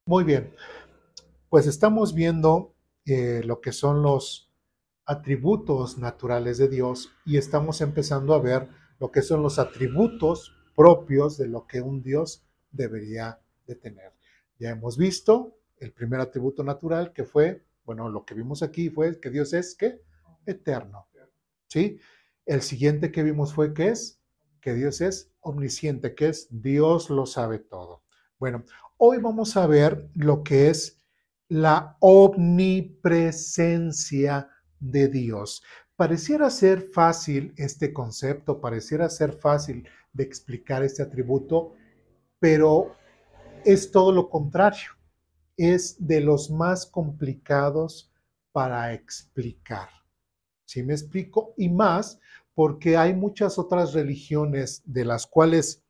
Muy bien, pues estamos viendo lo que son los atributos naturales de Dios y estamos empezando a ver lo que son los atributos propios de lo que un Dios debería de tener. Ya hemos visto el primer atributo natural que fue, bueno, lo que vimos aquí fue que Dios es ¿qué? Eterno, ¿sí? El siguiente que vimos fue que Dios es omnisciente, que es Dios lo sabe todo. Bueno, hoy vamos a ver lo que es la omnipresencia de Dios. Pareciera ser fácil este concepto, pareciera ser fácil de explicar este atributo, pero es todo lo contrario. Es de los más complicados para explicar. ¿Sí me explico? Y más porque hay muchas otras religiones de las cuales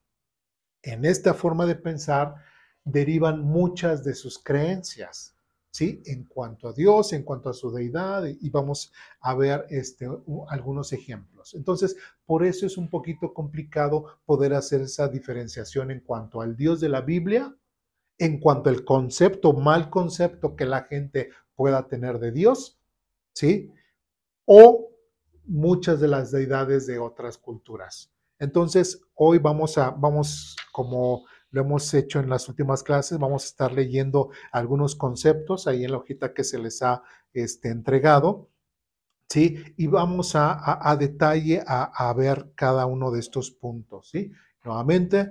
en esta forma de pensar derivan muchas de sus creencias, ¿sí? En cuanto a Dios, en cuanto a su deidad, y vamos a ver algunos ejemplos. Entonces, por eso es un poquito complicado poder hacer esa diferenciación en cuanto al Dios de la Biblia, en cuanto al concepto, mal concepto que la gente pueda tener de Dios, ¿sí? O muchas de las deidades de otras culturas. Entonces, hoy vamos como lo hemos hecho en las últimas clases, vamos a estar leyendo algunos conceptos ahí en la hojita que se les ha entregado, ¿sí? Y vamos a detalle a ver cada uno de estos puntos, ¿sí? Nuevamente,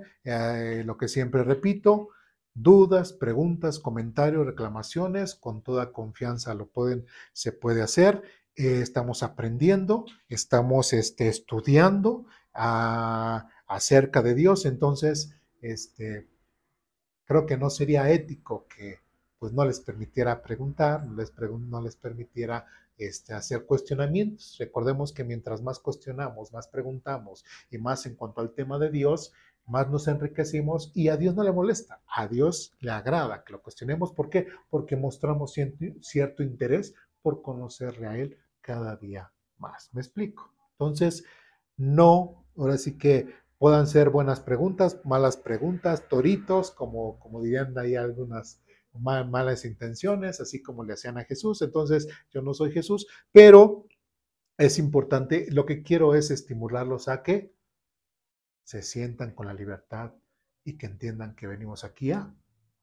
lo que siempre repito, dudas, preguntas, comentarios, reclamaciones, con toda confianza se puede hacer. Estamos aprendiendo, estamos estudiando acerca de Dios, entonces, creo que no sería ético que pues no les permitiera preguntar, no les permitiera hacer cuestionamientos. Recordemos que mientras más cuestionamos, más preguntamos y más en cuanto al tema de Dios, más nos enriquecimos y a Dios no le molesta, a Dios le agrada que lo cuestionemos. ¿Por qué? Porque mostramos cierto interés por conocerle a Él cada día más. ¿Me explico? Entonces, no, ahora sí que puedan ser buenas preguntas, malas preguntas, toritos, como dirían ahí algunas malas intenciones, así como le hacían a Jesús. Entonces, yo no soy Jesús, pero es importante, lo que quiero es estimularlos a que se sientan con la libertad y que entiendan que venimos aquí a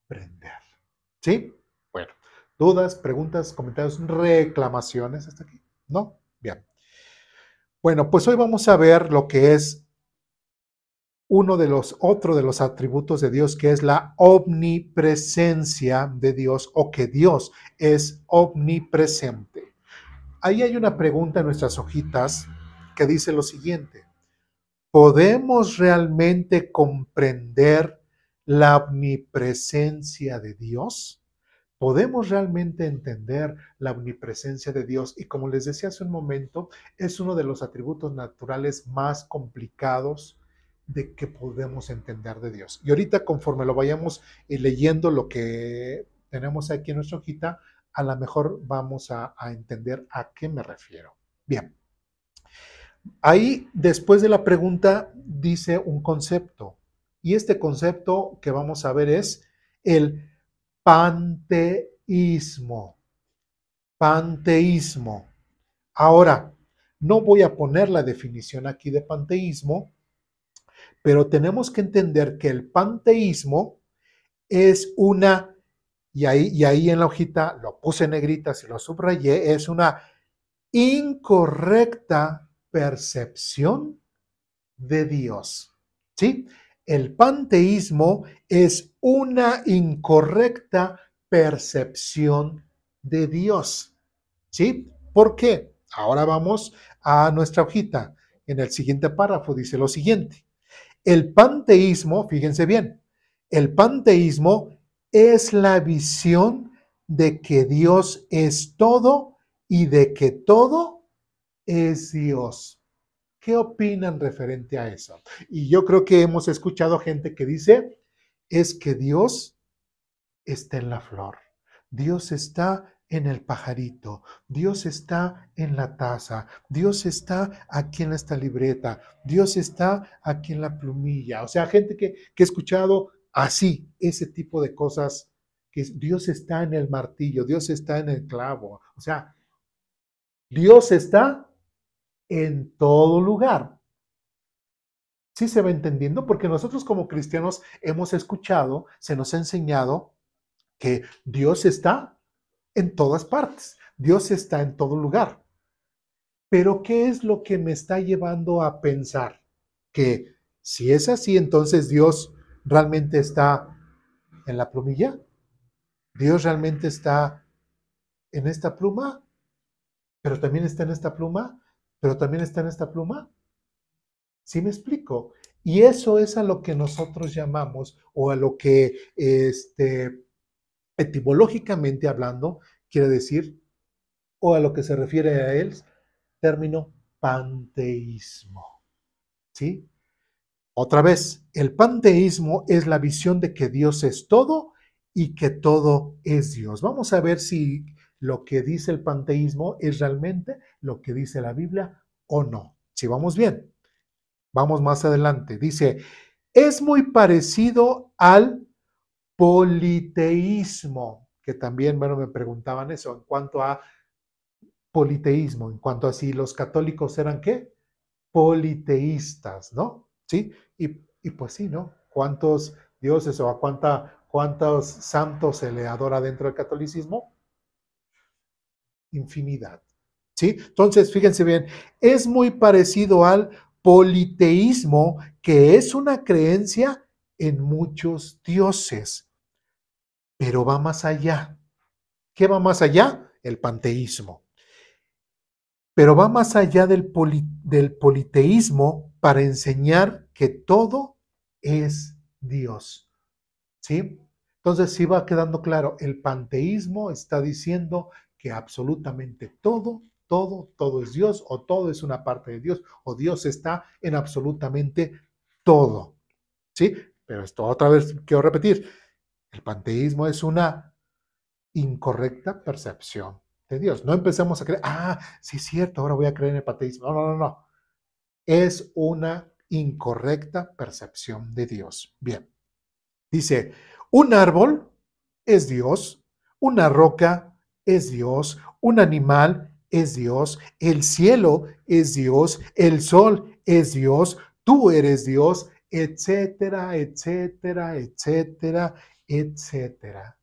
aprender. ¿Sí? Bueno, dudas, preguntas, comentarios, reclamaciones hasta aquí. ¿No? Bien. Bueno, pues hoy vamos a ver lo que es otro de los atributos de Dios, que es la omnipresencia de Dios, o que Dios es omnipresente. Ahí hay una pregunta en nuestras hojitas que dice lo siguiente: ¿podemos realmente comprender la omnipresencia de Dios? ¿Podemos realmente entender la omnipresencia de Dios? Y como les decía hace un momento, es uno de los atributos naturales más complicados de que podemos entender de Dios. Y ahorita, conforme lo vayamos leyendo lo que tenemos aquí en nuestra hojita, a lo mejor vamos a entender a qué me refiero. Bien, ahí después de la pregunta dice un concepto. Y este concepto que vamos a ver es el panteísmo. Panteísmo. Ahora, no voy a poner la definición aquí de panteísmo, pero tenemos que entender que el panteísmo es una, y ahí en la hojita lo puse en negritas y lo subrayé, es una incorrecta percepción de Dios. ¿Sí? El panteísmo es una incorrecta percepción de Dios. ¿Sí? ¿Por qué? Ahora vamos a nuestra hojita. En el siguiente párrafo dice lo siguiente: el panteísmo, fíjense bien, el panteísmo es la visión de que Dios es todo y de que todo es Dios. ¿Qué opinan referente a eso? Y yo creo que hemos escuchado gente que dice, es que Dios está en la flor, Dios está en el pajarito, Dios está en la taza, Dios está aquí en esta libreta, Dios está aquí en la plumilla. O sea, gente que he escuchado así, ese tipo de cosas que Dios está en el martillo, Dios está en el clavo. O sea, Dios está en todo lugar. ¿Sí se va entendiendo? Porque nosotros como cristianos hemos escuchado, se nos ha enseñado que Dios está en todas partes, Dios está en todo lugar. Pero ¿qué es lo que me está llevando a pensar? Que si es así, entonces Dios realmente está en la plumilla, Dios realmente está en esta pluma, pero también está en esta pluma, pero también está en esta pluma. ¿Sí me explico? Y eso es a lo que nosotros llamamos, o a lo que etimológicamente hablando, quiere decir, o a lo que se refiere a él, término panteísmo. ¿Sí? Otra vez, el panteísmo es la visión de que Dios es todo y que todo es Dios. Vamos a ver si lo que dice el panteísmo es realmente lo que dice la Biblia o no. Si vamos bien, vamos más adelante. Dice, es muy parecido al politeísmo, que también, bueno, me preguntaban eso en cuanto a politeísmo, en cuanto a si los católicos eran qué, politeístas, ¿no? ¿Sí? Y pues sí, ¿no? ¿Cuántos dioses o a cuántos santos se le adora dentro del catolicismo? Infinidad. ¿Sí? Entonces, fíjense bien, es muy parecido al politeísmo, que es una creencia en muchos dioses, pero va más allá. ¿Qué va más allá? El panteísmo. Pero va más allá del politeísmo para enseñar que todo es Dios. ¿Sí? Entonces, sí va quedando claro, el panteísmo está diciendo que absolutamente todo es Dios, o todo es una parte de Dios, o Dios está en absolutamente todo. ¿Sí? Pero esto otra vez quiero repetir, el panteísmo es una incorrecta percepción de Dios. No empecemos a creer, sí es cierto, ahora voy a creer en el panteísmo. No. Es una incorrecta percepción de Dios. Bien. Dice, un árbol es Dios, una roca es Dios, un animal es Dios, el cielo es Dios, el sol es Dios, tú eres Dios, etcétera, etcétera, etcétera, etcétera.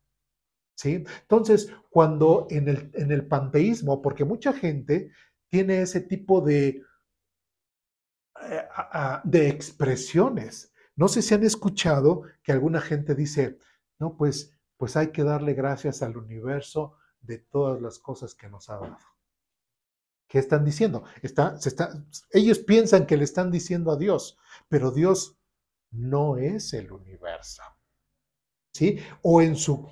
¿Sí? Entonces, cuando en el panteísmo, porque mucha gente tiene ese tipo de expresiones. No sé si han escuchado que alguna gente dice, no, pues hay que darle gracias al universo de todas las cosas que nos ha dado. ¿Qué están diciendo? Ellos piensan que le están diciendo a Dios, pero Dios no es el universo. ¿Sí? O en su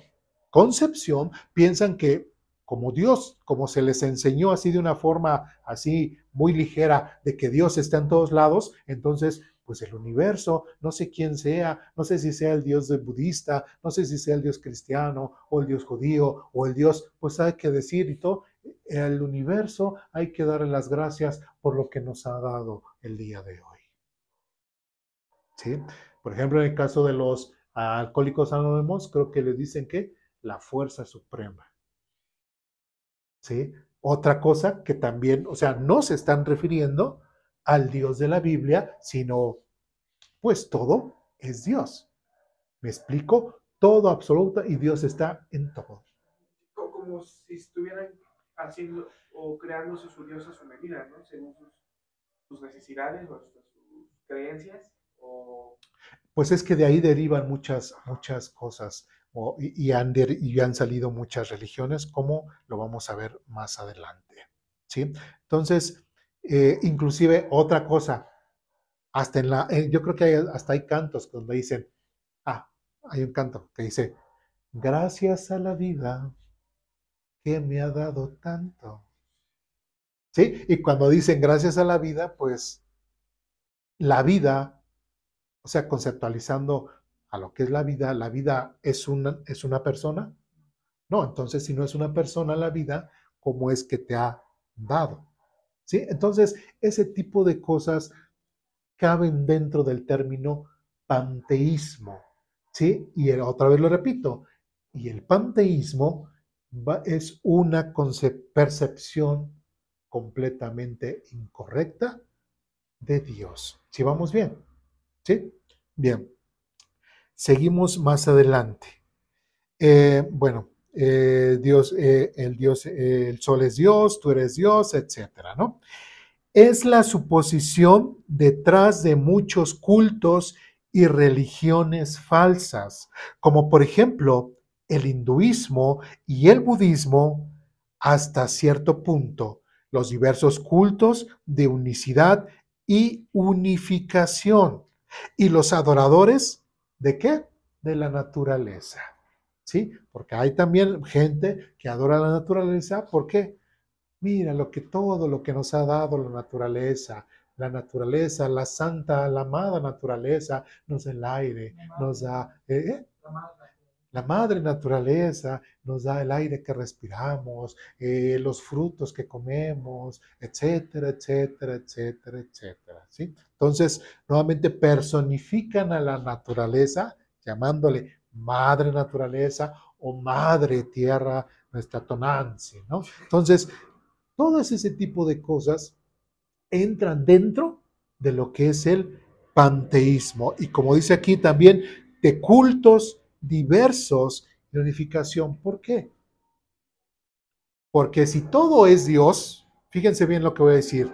concepción piensan que como Dios, como se les enseñó así de una forma así muy ligera de que Dios está en todos lados, entonces pues el universo, no sé quién sea, no sé si sea el Dios budista, no sé si sea el Dios cristiano o el Dios judío o el Dios, pues hay que decir y todo, el universo hay que darle las gracias por lo que nos ha dado el día de hoy. ¿Sí? Por ejemplo, en el caso de los alcohólicos anónimos, creo que les dicen que la fuerza suprema. ¿Sí? Otra cosa que también, o sea, no se están refiriendo al Dios de la Biblia, sino, pues todo es Dios. ¿Me explico? Todo absoluto y Dios está en todo. Como si estuvieran haciendo o creándose su Dios a su medida, ¿no? Según sus necesidades o sus creencias. O... Pues es que de ahí derivan muchas cosas y han salido muchas religiones, como lo vamos a ver más adelante. ¿Sí? Entonces, inclusive otra cosa, hasta yo creo que hasta hay cantos donde dicen, hay un canto que dice, gracias a la vida que me ha dado tanto. ¿Sí? Y cuando dicen gracias a la vida, pues la vida, o sea, conceptualizando a lo que es la vida es una persona. No, entonces si no es una persona la vida, ¿cómo es que te ha dado? ¿Sí? Entonces, ese tipo de cosas caben dentro del término panteísmo. ¿Sí? Y otra vez lo repito, Y el panteísmo es una percepción completamente incorrecta de Dios. ¿Sí vamos bien? ¿Sí? Bien. Seguimos más adelante. Bueno, Dios, el sol es Dios, tú eres Dios, etcétera, ¿no? Es la suposición detrás de muchos cultos y religiones falsas, como por ejemplo el hinduismo y el budismo, hasta cierto punto, los diversos cultos de unicidad y unificación, y los adoradores ¿de qué? De la naturaleza, ¿sí? Porque hay también gente que adora la naturaleza, ¿por qué? Mira todo lo que nos ha dado la naturaleza, la santa, la amada naturaleza, nos da el aire, nos da la madre naturaleza, nos da el aire que respiramos, los frutos que comemos, etcétera, etcétera, etcétera, etcétera, ¿sí? Entonces, nuevamente personifican a la naturaleza, llamándole madre naturaleza o madre tierra, nuestra Tonantzin, ¿no? Entonces, todas ese tipo de cosas entran dentro de lo que es el panteísmo. Y como dice aquí también, de cultos diversos de unificación. ¿Por qué? Porque si todo es Dios, fíjense bien lo que voy a decir.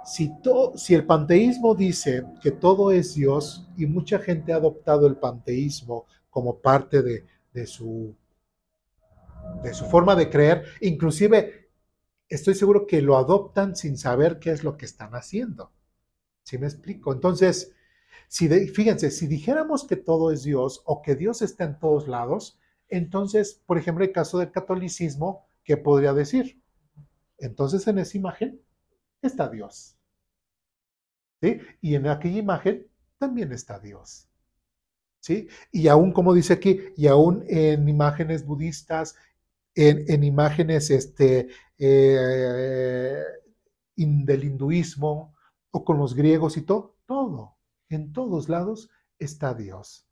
Si el panteísmo dice que todo es Dios y mucha gente ha adoptado el panteísmo como parte de su forma de creer, inclusive estoy seguro que lo adoptan sin saber qué es lo que están haciendo. ¿Sí me explico? Entonces, fíjense, si dijéramos que todo es Dios o que Dios está en todos lados, entonces, por ejemplo, el caso del catolicismo, ¿qué podría decir? Entonces, en esa imagen está Dios. ¿Sí? Y en aquella imagen también está Dios. ¿Sí? Y aún, como dice aquí, y aún en imágenes budistas, en imágenes del hinduismo o con los griegos y todo, en todos lados está Dios.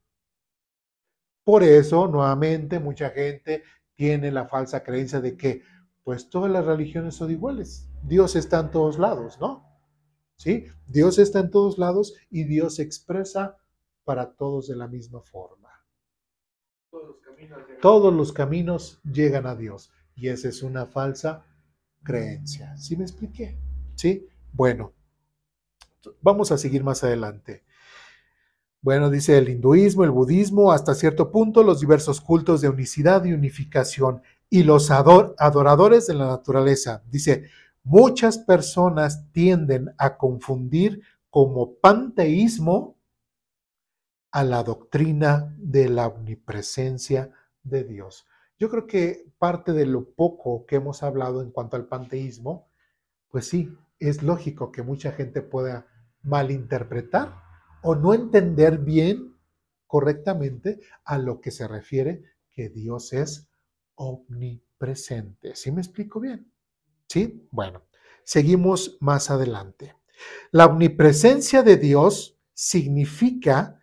Por eso, nuevamente, mucha gente tiene la falsa creencia de que, pues, todas las religiones son iguales. Dios está en todos lados, ¿no? ¿Sí? Dios está en todos lados y Dios se expresa para todos de la misma forma. Todos los caminos llegan a Dios y esa es una falsa creencia. ¿Sí me expliqué? ¿Sí? Bueno, vamos a seguir más adelante. Bueno, dice el hinduismo, el budismo, hasta cierto punto los diversos cultos de unicidad y unificación y los adoradores de la naturaleza. Dice, muchas personas tienden a confundir como panteísmo a la doctrina de la omnipresencia de Dios. Yo creo que parte de lo poco que hemos hablado en cuanto al panteísmo, pues sí, es lógico que mucha gente pueda malinterpretar o no entender bien, correctamente, a lo que se refiere que Dios es omnipresente. ¿Sí me explico bien? ¿Sí? Bueno, seguimos más adelante. La omnipresencia de Dios significa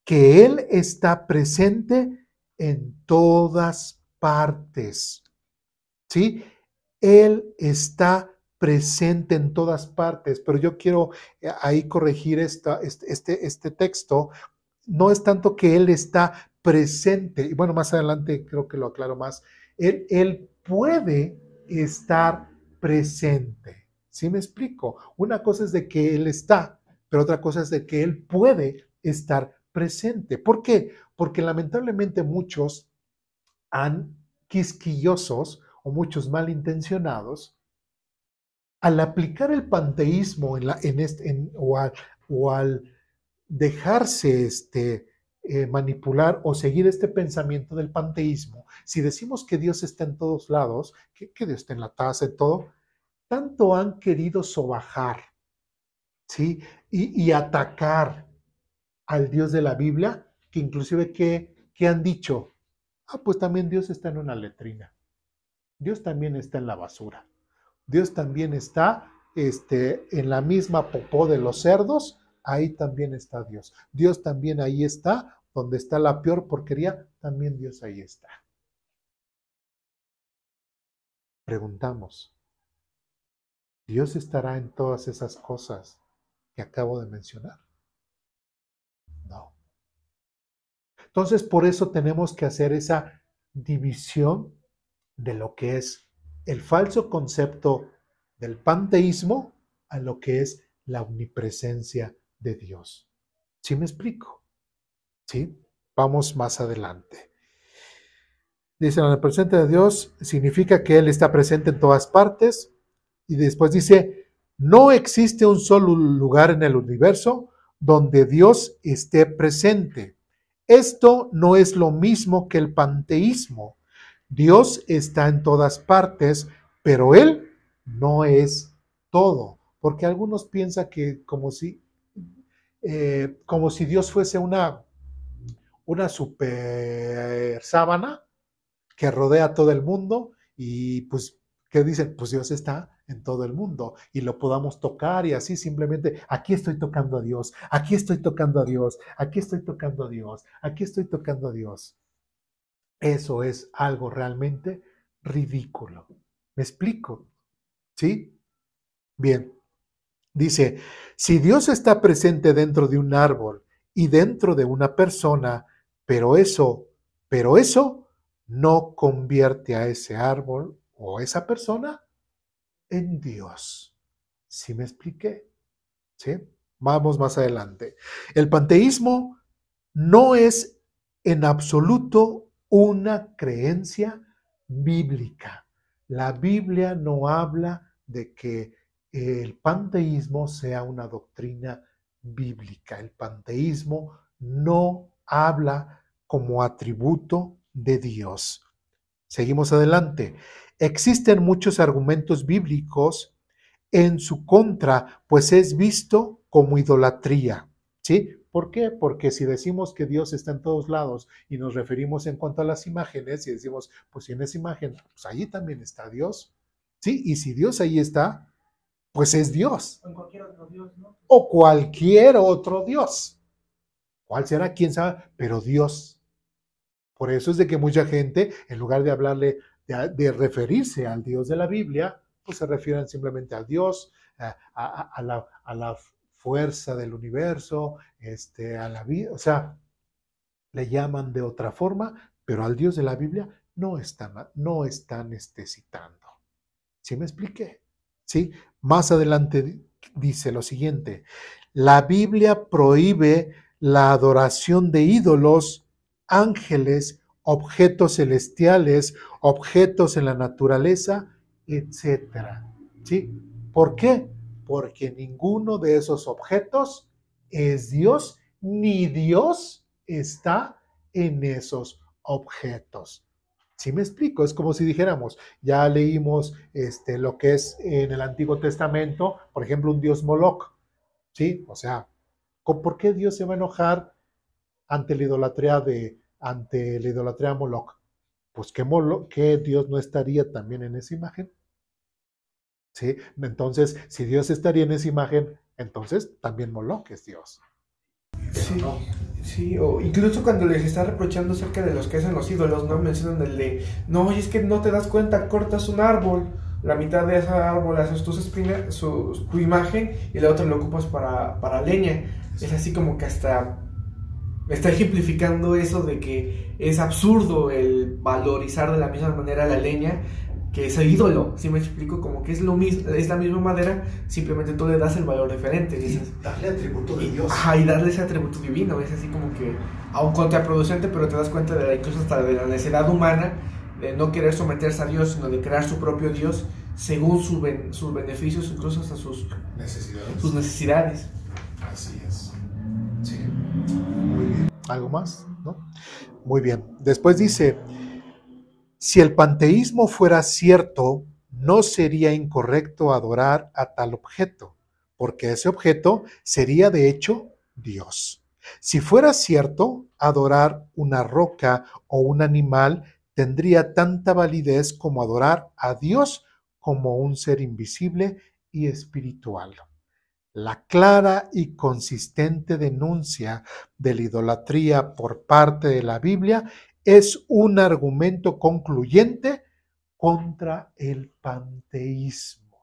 que Él está presente en todas partes. ¿Sí? Él está presente en todas partes, pero yo quiero ahí corregir este texto. No es tanto que Él está presente, y bueno, más adelante creo que lo aclaro más, Él puede estar presente. ¿Sí me explico? Una cosa es de que Él está, pero otra cosa es de que Él puede estar presente. ¿Por qué? Porque lamentablemente muchos han quisquillosos o muchos malintencionados, al aplicar el panteísmo o al dejarse manipular o seguir este pensamiento del panteísmo, si decimos que Dios está en todos lados, que Dios está en la taza, en todo, tanto han querido sobajar, ¿sí? Y atacar al Dios de la Biblia, que inclusive que han dicho, pues también Dios está en una letrina, Dios también está en la basura. Dios también está en la misma popó de los cerdos, ahí también está Dios. Dios también ahí está donde está la peor porquería, también Dios ahí está. Preguntamos, ¿Dios estará en todas esas cosas que acabo de mencionar? No. Entonces, por eso tenemos que hacer esa división de lo que es el falso concepto del panteísmo a lo que es la omnipresencia de Dios. ¿Sí me explico? ¿Sí? Vamos más adelante. Dice, la omnipresencia de Dios significa que Él está presente en todas partes. Y después dice, no existe un solo lugar en el universo donde Dios esté presente. Esto no es lo mismo que el panteísmo. Dios está en todas partes, pero Él no es todo. Porque algunos piensan que como si Dios fuese una super sábana que rodea a todo el mundo y pues, ¿qué dicen? Pues Dios está en todo el mundo y lo podamos tocar y así simplemente, aquí estoy tocando a Dios, aquí estoy tocando a Dios, aquí estoy tocando a Dios, aquí estoy tocando a Dios. Eso es algo realmente ridículo. ¿Me explico? ¿Sí? Bien. Dice, si Dios está presente dentro de un árbol y dentro de una persona, pero eso no convierte a ese árbol o esa persona en Dios. ¿Sí me expliqué? ¿Sí? Vamos más adelante. El panteísmo no es en absoluto una creencia bíblica. La Biblia no habla de que el panteísmo sea una doctrina bíblica. El panteísmo no habla como atributo de Dios. Seguimos adelante. Existen muchos argumentos bíblicos en su contra, pues es visto como idolatría. ¿Sí? ¿Por qué? Porque si decimos que Dios está en todos lados y nos referimos en cuanto a las imágenes y decimos, pues si en esa imagen, pues allí también está Dios. ¿Sí? Y si Dios ahí está, pues es Dios. O cualquier otro Dios, ¿no? O cualquier otro Dios. ¿Cuál será? ¿Quién sabe? Pero Dios. Por eso es de que mucha gente, en lugar de hablarle, de referirse al Dios de la Biblia, pues se refieren simplemente al Dios, a la fuerza del universo, a la vida, o sea, le llaman de otra forma, pero al Dios de la Biblia no están citando. ¿Sí me expliqué? ¿Sí? Más adelante dice lo siguiente, la Biblia prohíbe la adoración de ídolos, ángeles, objetos celestiales, objetos en la naturaleza, etcétera. ¿Sí? ¿Por qué? Porque ninguno de esos objetos es Dios, ni Dios está en esos objetos. ¿Sí me explico? Es como si dijéramos, ya leímos lo que es en el Antiguo Testamento, por ejemplo, un dios Moloch, ¿sí? O sea, ¿por qué Dios se va a enojar ante la idolatría a Moloch? Pues que Dios no estaría también en esa imagen, ¿sí? Entonces, si Dios estaría en esa imagen, entonces también Moloch es Dios. Sí, no. Sí, o incluso cuando les está reprochando acerca de los que hacen los ídolos, ¿no? Mencionan el de, no, y es que no te das cuenta, cortas un árbol, la mitad de ese árbol haces tu imagen y la otra lo ocupas para leña. Es así como que hasta está ejemplificando eso de que es absurdo el valorizar de la misma manera la leña que es el ídolo. Si me explico, como que es lo mismo, es la misma madera, simplemente tú le das el valor diferente. Y darle atributo de Dios. Ajá, y darle ese atributo divino. Es así como que aún contraproducente, pero te das cuenta incluso hasta de la necesidad humana de no querer someterse a Dios, sino de crear su propio Dios según sus beneficios, incluso hasta sus necesidades. Así es. Sí. Muy bien. ¿Algo más? ¿No? Muy bien. Después dice, si el panteísmo fuera cierto, no sería incorrecto adorar a tal objeto, porque ese objeto sería de hecho Dios. Si fuera cierto, adorar una roca o un animal tendría tanta validez como adorar a Dios como un ser invisible y espiritual. La clara y consistente denuncia de la idolatría por parte de la Biblia es un argumento concluyente contra el panteísmo.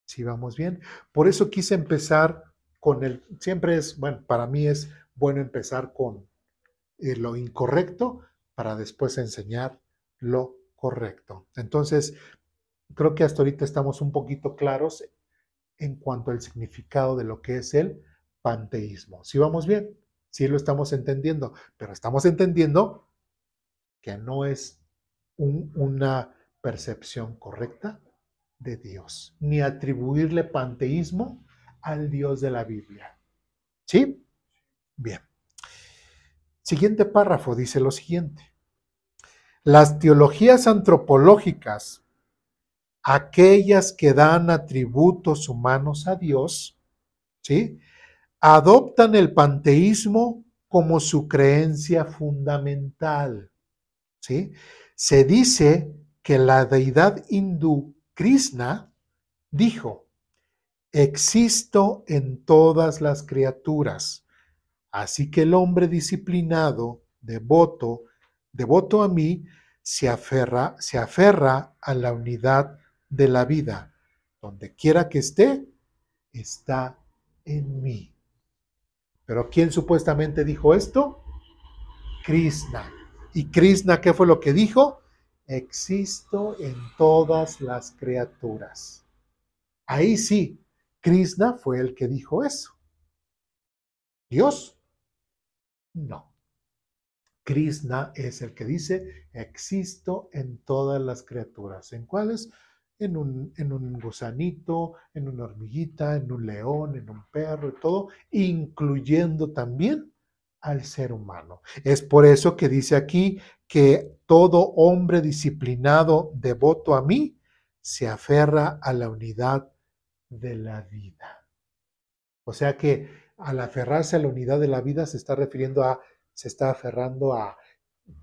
¿Sí vamos bien? Por eso quise empezar con siempre es, bueno, para mí es bueno empezar con lo incorrecto para después enseñar lo correcto. Entonces, creo que hasta ahorita estamos un poquito claros en cuanto al significado de lo que es el panteísmo. ¿Sí vamos bien? Sí lo estamos entendiendo, pero estamos entendiendo que no es una percepción correcta de Dios, ni atribuirle panteísmo al Dios de la Biblia. ¿Sí? Bien. Siguiente párrafo dice lo siguiente. Las teologías antropológicas, aquellas que dan atributos humanos a Dios, ¿sí?, adoptan el panteísmo como su creencia fundamental, ¿sí? Se dice que la deidad hindú Krishna dijo: existo en todas las criaturas, así que el hombre disciplinado, devoto a mí, se aferra a la unidad de la vida. Donde quiera que esté, está en mí. ¿Pero quién supuestamente dijo esto? Krishna. ¿Y Krishna qué fue lo que dijo? Existo en todas las criaturas. Ahí sí, Krishna fue el que dijo eso. ¿Dios? No. Krishna es el que dice: existo en todas las criaturas. ¿En cuáles? En un gusanito, en una hormiguita, en un león, en un perro, y todo, incluyendo también al ser humano. Es por eso que dice aquí que todo hombre disciplinado, devoto a mí, se aferra a la unidad de la vida. O sea que al aferrarse a la unidad de la vida se está aferrando a,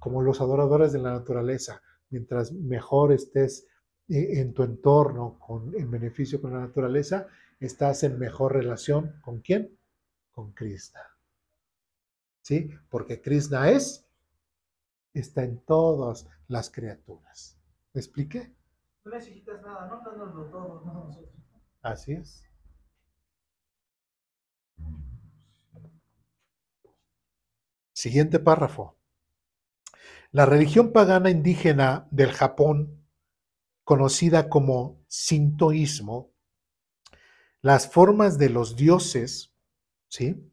como los adoradores de la naturaleza. Mientras mejor estés en tu entorno, en beneficio con la naturaleza, estás en mejor relación. ¿Con quién? Con Krishna. ¿Sí? Porque Krishna está en todas las criaturas. ¿Me expliqué? No necesitas nada, ¿no? No, todo, no nosotros. Así es. Siguiente párrafo. La religión pagana indígena del Japón, conocida como sintoísmo, las formas de los dioses, ¿sí?,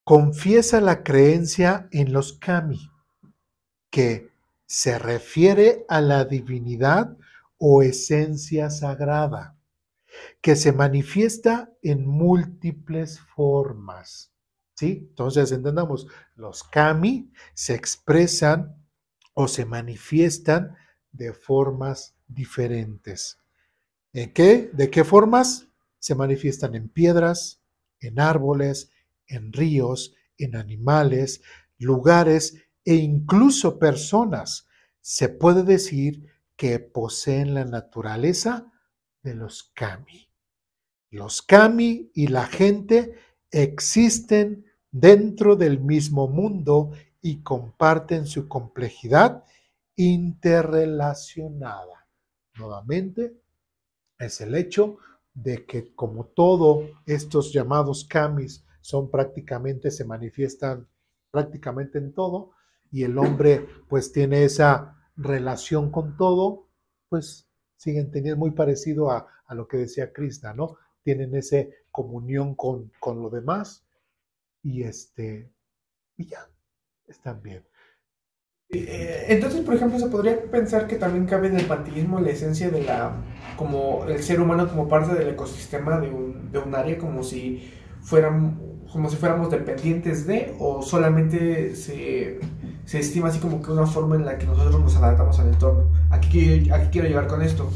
confiesa la creencia en los kami, que se refiere a la divinidad o esencia sagrada, que se manifiesta en múltiples formas. ¿Sí? Entonces entendamos, los kami se expresan o se manifiestan de formas diferentes. ¿En qué? ¿De qué formas? Se manifiestan en piedras, en árboles, en ríos, en animales, lugares e incluso personas. Se puede decir que poseen la naturaleza de los kami. Los kami y la gente existen dentro del mismo mundo y comparten su complejidad interrelacionada. Nuevamente, es el hecho de que como todos estos llamados kamis son se manifiestan prácticamente en todo, y el hombre pues tiene esa relación con todo, pues siguen teniendo muy parecido a lo que decía Krishna, ¿no? Tienen esa comunión con lo demás y ya, están bien. Entonces, por ejemplo, se podría pensar que también cabe en el panteísmo la esencia de como el ser humano como parte del ecosistema de un área, como si fuéramos dependientes de, o solamente se estima así como que una forma en la que nosotros nos adaptamos al entorno. Aquí quiero llegar con esto.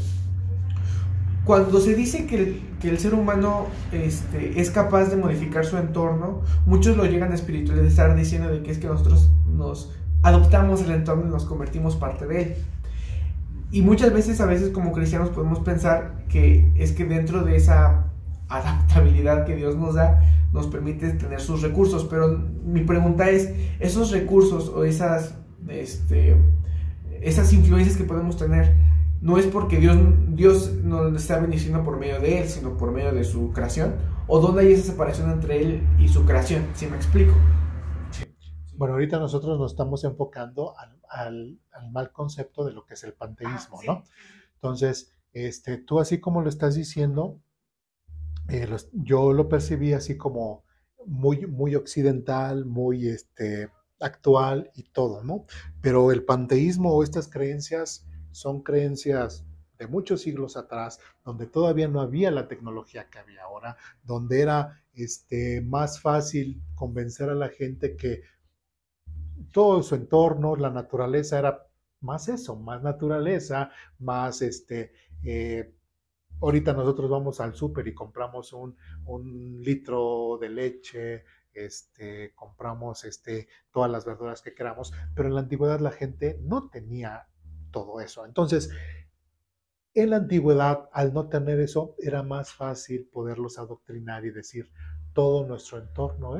Cuando se dice que el ser humano es capaz de modificar su entorno, muchos lo llegan a espiritualizar diciendo de que es que nosotros nos adoptamos el entorno y nos convertimos parte de él. Y muchas veces, a veces como cristianos podemos pensar que es que dentro de esa adaptabilidad que Dios nos da nos permite tener sus recursos. Pero mi pregunta es, esos recursos o esas influencias que podemos tener, no es porque Dios nos está bendiciendo por medio de Él, sino por medio de su creación, o dónde hay esa separación entre Él y su creación, ¿si me explico? Bueno, ahorita nosotros nos estamos enfocando al mal concepto de lo que es el panteísmo, Sí. ¿no? Entonces, tú así como lo estás diciendo, yo lo percibí así como muy, muy occidental, muy actual y todo, ¿no? Pero el panteísmo o estas creencias son creencias de muchos siglos atrás, donde todavía no había la tecnología que había ahora, donde era más fácil convencer a la gente que todo su entorno, la naturaleza era más eso, más naturaleza, más eh, ahorita nosotros vamos al súper y compramos un litro de leche, compramos todas las verduras que queramos, pero en la antigüedad la gente no tenía todo eso. Entonces, en la antigüedad, al no tener eso, era más fácil poderlos adoctrinar y decir, todo nuestro entorno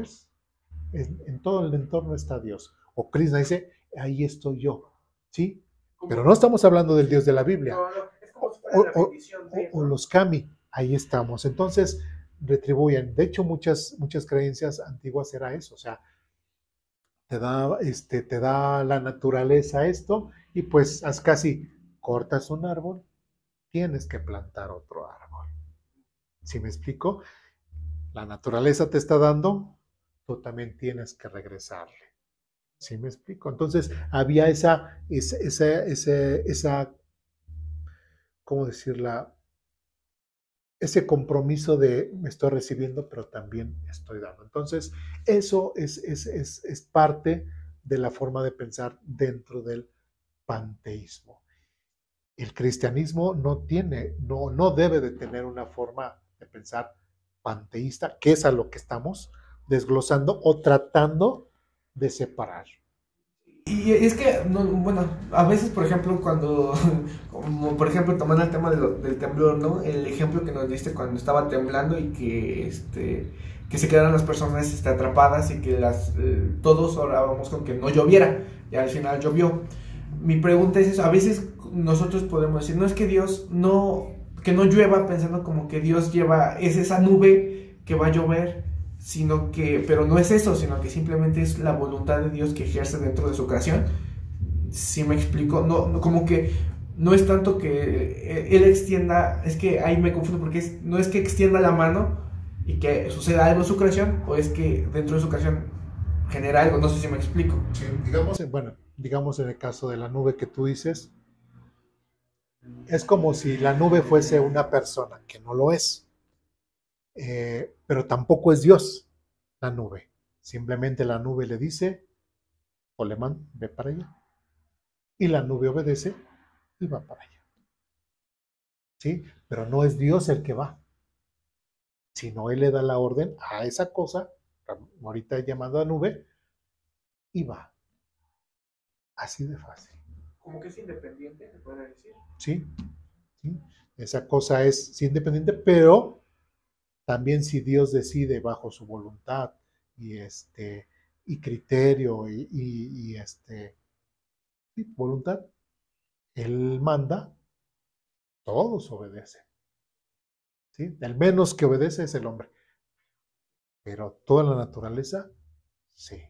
en todo el entorno está Dios. O Krishna dice, ahí estoy yo, ¿sí? Pero no estamos hablando del Dios de la Biblia. No, es como si fuera la bendición de, o los kami, ahí estamos. Entonces, retribuyen. De hecho, muchas creencias antiguas era eso, o sea, te da la naturaleza esto y pues casi cortas un árbol, tienes que plantar otro árbol. ¿Sí me explico? La naturaleza te está dando, tú también tienes que regresarle. ¿Sí me explico? Entonces había esa ¿cómo decirla? Ese compromiso de me estoy recibiendo, pero también estoy dando. Entonces, eso es parte de la forma de pensar dentro del panteísmo. El cristianismo no debe de tener una forma de pensar panteísta, que es a lo que estamos desglosando o tratando de separar. Y es que, no, bueno, a veces, por ejemplo, como por ejemplo, tomando el tema del temblor, ¿no? El ejemplo que nos diste cuando estaba temblando y que se quedaron las personas atrapadas y que todos orábamos con que no lloviera, y al final llovió. Mi pregunta es eso, a veces nosotros podemos decir, no es que Dios que no llueva pensando como que Dios es esa nube que va a llover, pero no es eso, sino que simplemente es la voluntad de Dios que ejerce dentro de su creación. Si me explico, no, como que no es tanto que Él extienda, es que ahí me confundo porque no es que extienda la mano y que suceda algo en su creación, o es que dentro de su creación genera algo, no sé si me explico. Sí, digamos en el caso de la nube que tú dices, es como si la nube fuese una persona, que no lo es. Pero tampoco es Dios la nube. Simplemente la nube le dice, Olemán, ve para allá. Y la nube obedece y va para allá. ¿Sí? Pero no es Dios el que va, sino Él le da la orden a esa cosa, ahorita llamada nube, y va. Así de fácil. Como que es independiente, se puede decir. ¿Sí? ¿Sí? Esa cosa es independiente, pero también si Dios decide bajo su voluntad y criterio y voluntad, Él manda, todos obedecen. ¿Sí? El menos que obedece es el hombre. Pero toda la naturaleza, sí.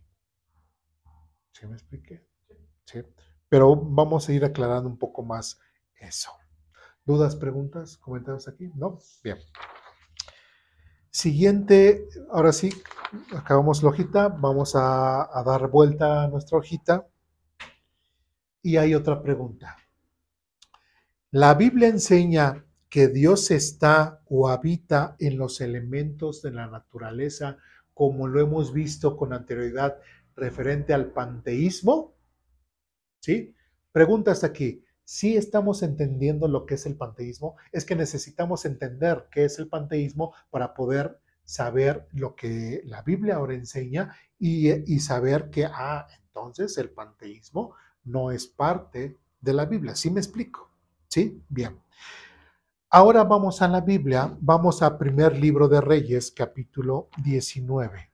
¿Sí me expliqué? Sí. Pero vamos a ir aclarando un poco más eso. ¿Dudas, preguntas, comentarios aquí? ¿No? Bien. Siguiente, ahora sí, acabamos la hojita, vamos a dar vuelta a nuestra hojita y hay otra pregunta. ¿La Biblia enseña que Dios está o habita en los elementos de la naturaleza como lo hemos visto con anterioridad referente al panteísmo? ¿Sí? Preguntas aquí. ¿Sí estamos entendiendo lo que es el panteísmo? Es que necesitamos entender qué es el panteísmo para poder saber lo que la Biblia ahora enseña y saber que, entonces el panteísmo no es parte de la Biblia. ¿Sí me explico? ¿Sí? Bien. Ahora vamos a la Biblia, vamos a primer libro de Reyes, capítulo 19.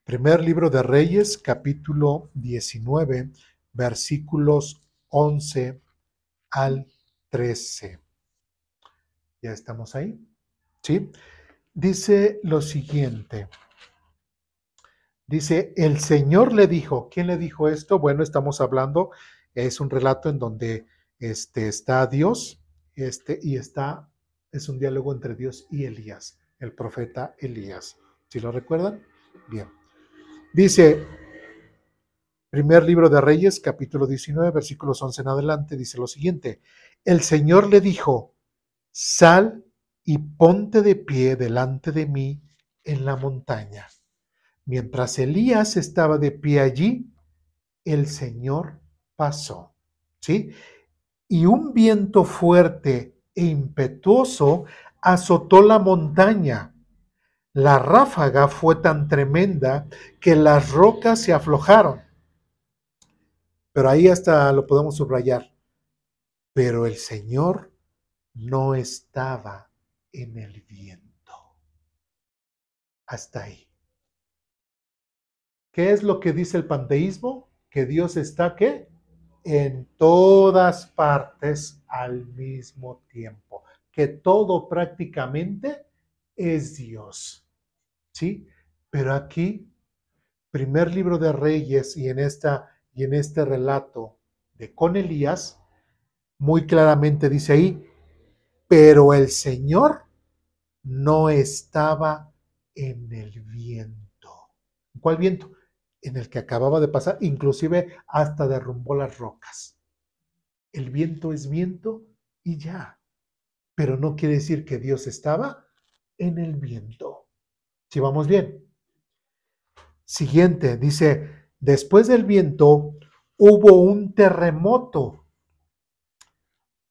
Primer libro de Reyes, capítulo 19, versículos 11 al 13. ¿Ya estamos ahí? ¿Sí? Dice lo siguiente. Dice, el Señor le dijo, ¿quién le dijo esto? Bueno, estamos hablando, es un relato en donde está Dios, es un diálogo entre Dios y Elías, el profeta Elías. ¿Sí lo recuerdan? Bien. Dice, primer libro de Reyes, capítulo 19, versículos 11 en adelante, dice lo siguiente. El Señor le dijo, sal y ponte de pie delante de mí en la montaña. Mientras Elías estaba de pie allí, el Señor pasó, ¿sí? Y un viento fuerte e impetuoso azotó la montaña. La ráfaga fue tan tremenda que las rocas se aflojaron. Pero ahí hasta lo podemos subrayar. Pero el Señor no estaba en el viento. Hasta ahí. ¿Qué es lo que dice el panteísmo? Que Dios está, ¿qué? En todas partes al mismo tiempo. Que todo prácticamente es Dios. ¿Sí? Pero aquí, primer libro de Reyes y en este relato de con Elías, muy claramente dice ahí, pero el Señor no estaba en el viento. ¿Cuál viento? En el que acababa de pasar, inclusive hasta derrumbó las rocas. El viento es viento y ya, pero no quiere decir que Dios estaba en el viento. Si vamos bien. Siguiente, dice, después del viento hubo un terremoto.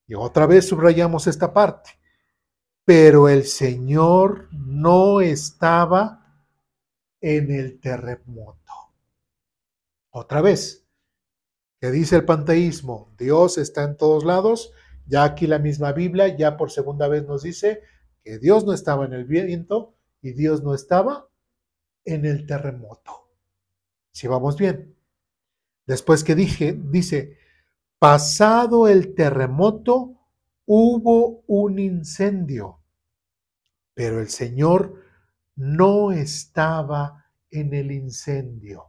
Y otra vez subrayamos esta parte. Pero el Señor no estaba en el terremoto. Otra vez, ¿qué dice el panteísmo? Dios está en todos lados. Ya aquí la misma Biblia, ya por segunda vez nos dice que Dios no estaba en el viento y Dios no estaba en el terremoto. Si vamos bien. Después que dice, pasado el terremoto, hubo un incendio, pero el Señor no estaba en el incendio.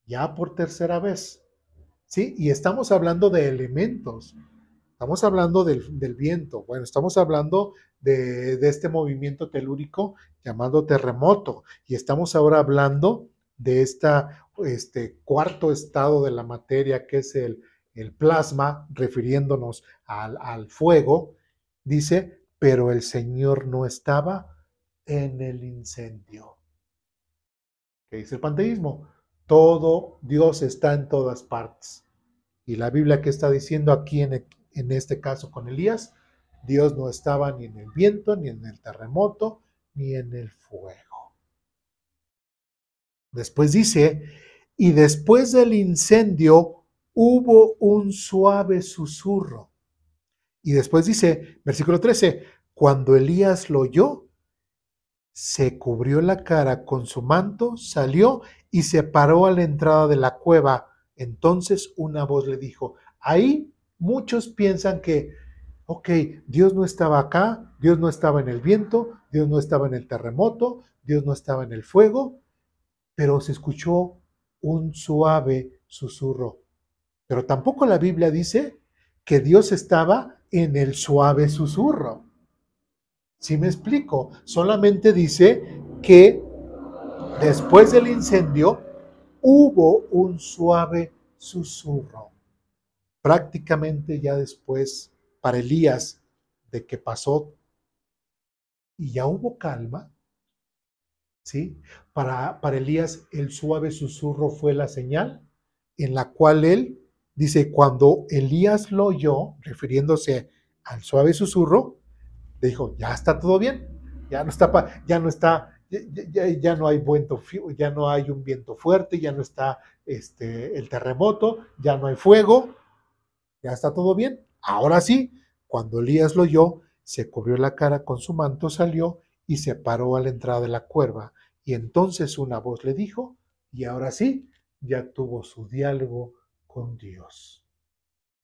Ya por tercera vez. ¿Sí? Y estamos hablando de elementos. Estamos hablando del viento. Bueno, estamos hablando de este movimiento telúrico llamado terremoto. Y estamos ahora hablando de este cuarto estado de la materia, que es el plasma, refiriéndonos al fuego. Dice, pero el Señor no estaba en el incendio. ¿Qué dice el panteísmo? Todo, Dios está en todas partes. Y la Biblia, que está diciendo aquí en este caso con Elías, Dios no estaba ni en el viento, ni en el terremoto, ni en el fuego. Después dice, y después del incendio hubo un suave susurro. Y después dice, versículo 13, cuando Elías lo oyó, se cubrió la cara con su manto, salió y se paró a la entrada de la cueva. Entonces una voz le dijo, ahí muchos piensan que, ok, Dios no estaba acá, Dios no estaba en el viento, Dios no estaba en el terremoto, Dios no estaba en el fuego, pero se escuchó un suave susurro. Pero tampoco la Biblia dice que Dios estaba en el suave susurro. ¿Sí me explico? Solamente dice que después del incendio hubo un suave susurro. Prácticamente ya después, para Elías, de que pasó y ya hubo calma, ¿sí? Para Elías el suave susurro fue la señal en la cual él dice, cuando Elías lo oyó, refiriéndose al suave susurro, le dijo, ya está todo bien, ya no está, ya no hay viento, ya no hay un viento fuerte, ya no está el terremoto, ya no hay fuego, ya está todo bien. Ahora sí, cuando Elías lo oyó, se cubrió la cara con su manto, salió y se paró a la entrada de la cueva. Y entonces una voz le dijo, y ahora sí, ya tuvo su diálogo con Dios.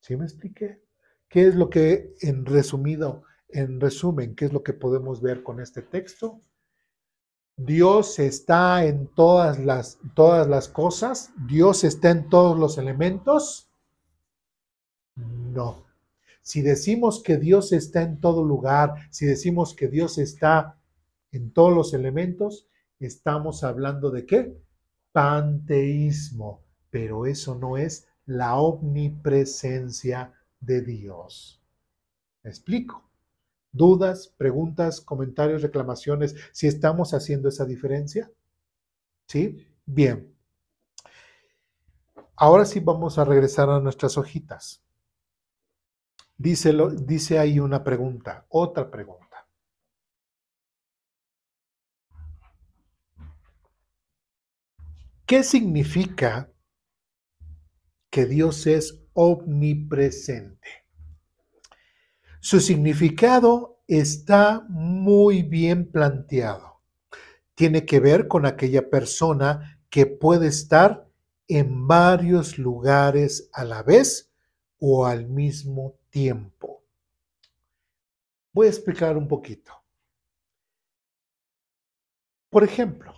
¿Sí me expliqué? ¿Qué es lo que, en resumen, qué es lo que podemos ver con este texto? Dios está en todas las cosas. Dios está en todos los elementos. No. Si decimos que Dios está en todo lugar, si decimos que Dios está en todos los elementos, estamos hablando de ¿qué? Panteísmo. Pero eso no es la omnipresencia de Dios. ¿Me explico? ¿Dudas, preguntas, comentarios, reclamaciones? ¿Si estamos haciendo esa diferencia? ¿Sí? Bien. Ahora sí vamos a regresar a nuestras hojitas. Dice ahí una pregunta, otra pregunta. ¿Qué significa que Dios es omnipresente? Su significado está muy bien planteado. Tiene que ver con aquella persona que puede estar en varios lugares a la vez o al mismo tiempo. Voy a explicar un poquito. Por ejemplo,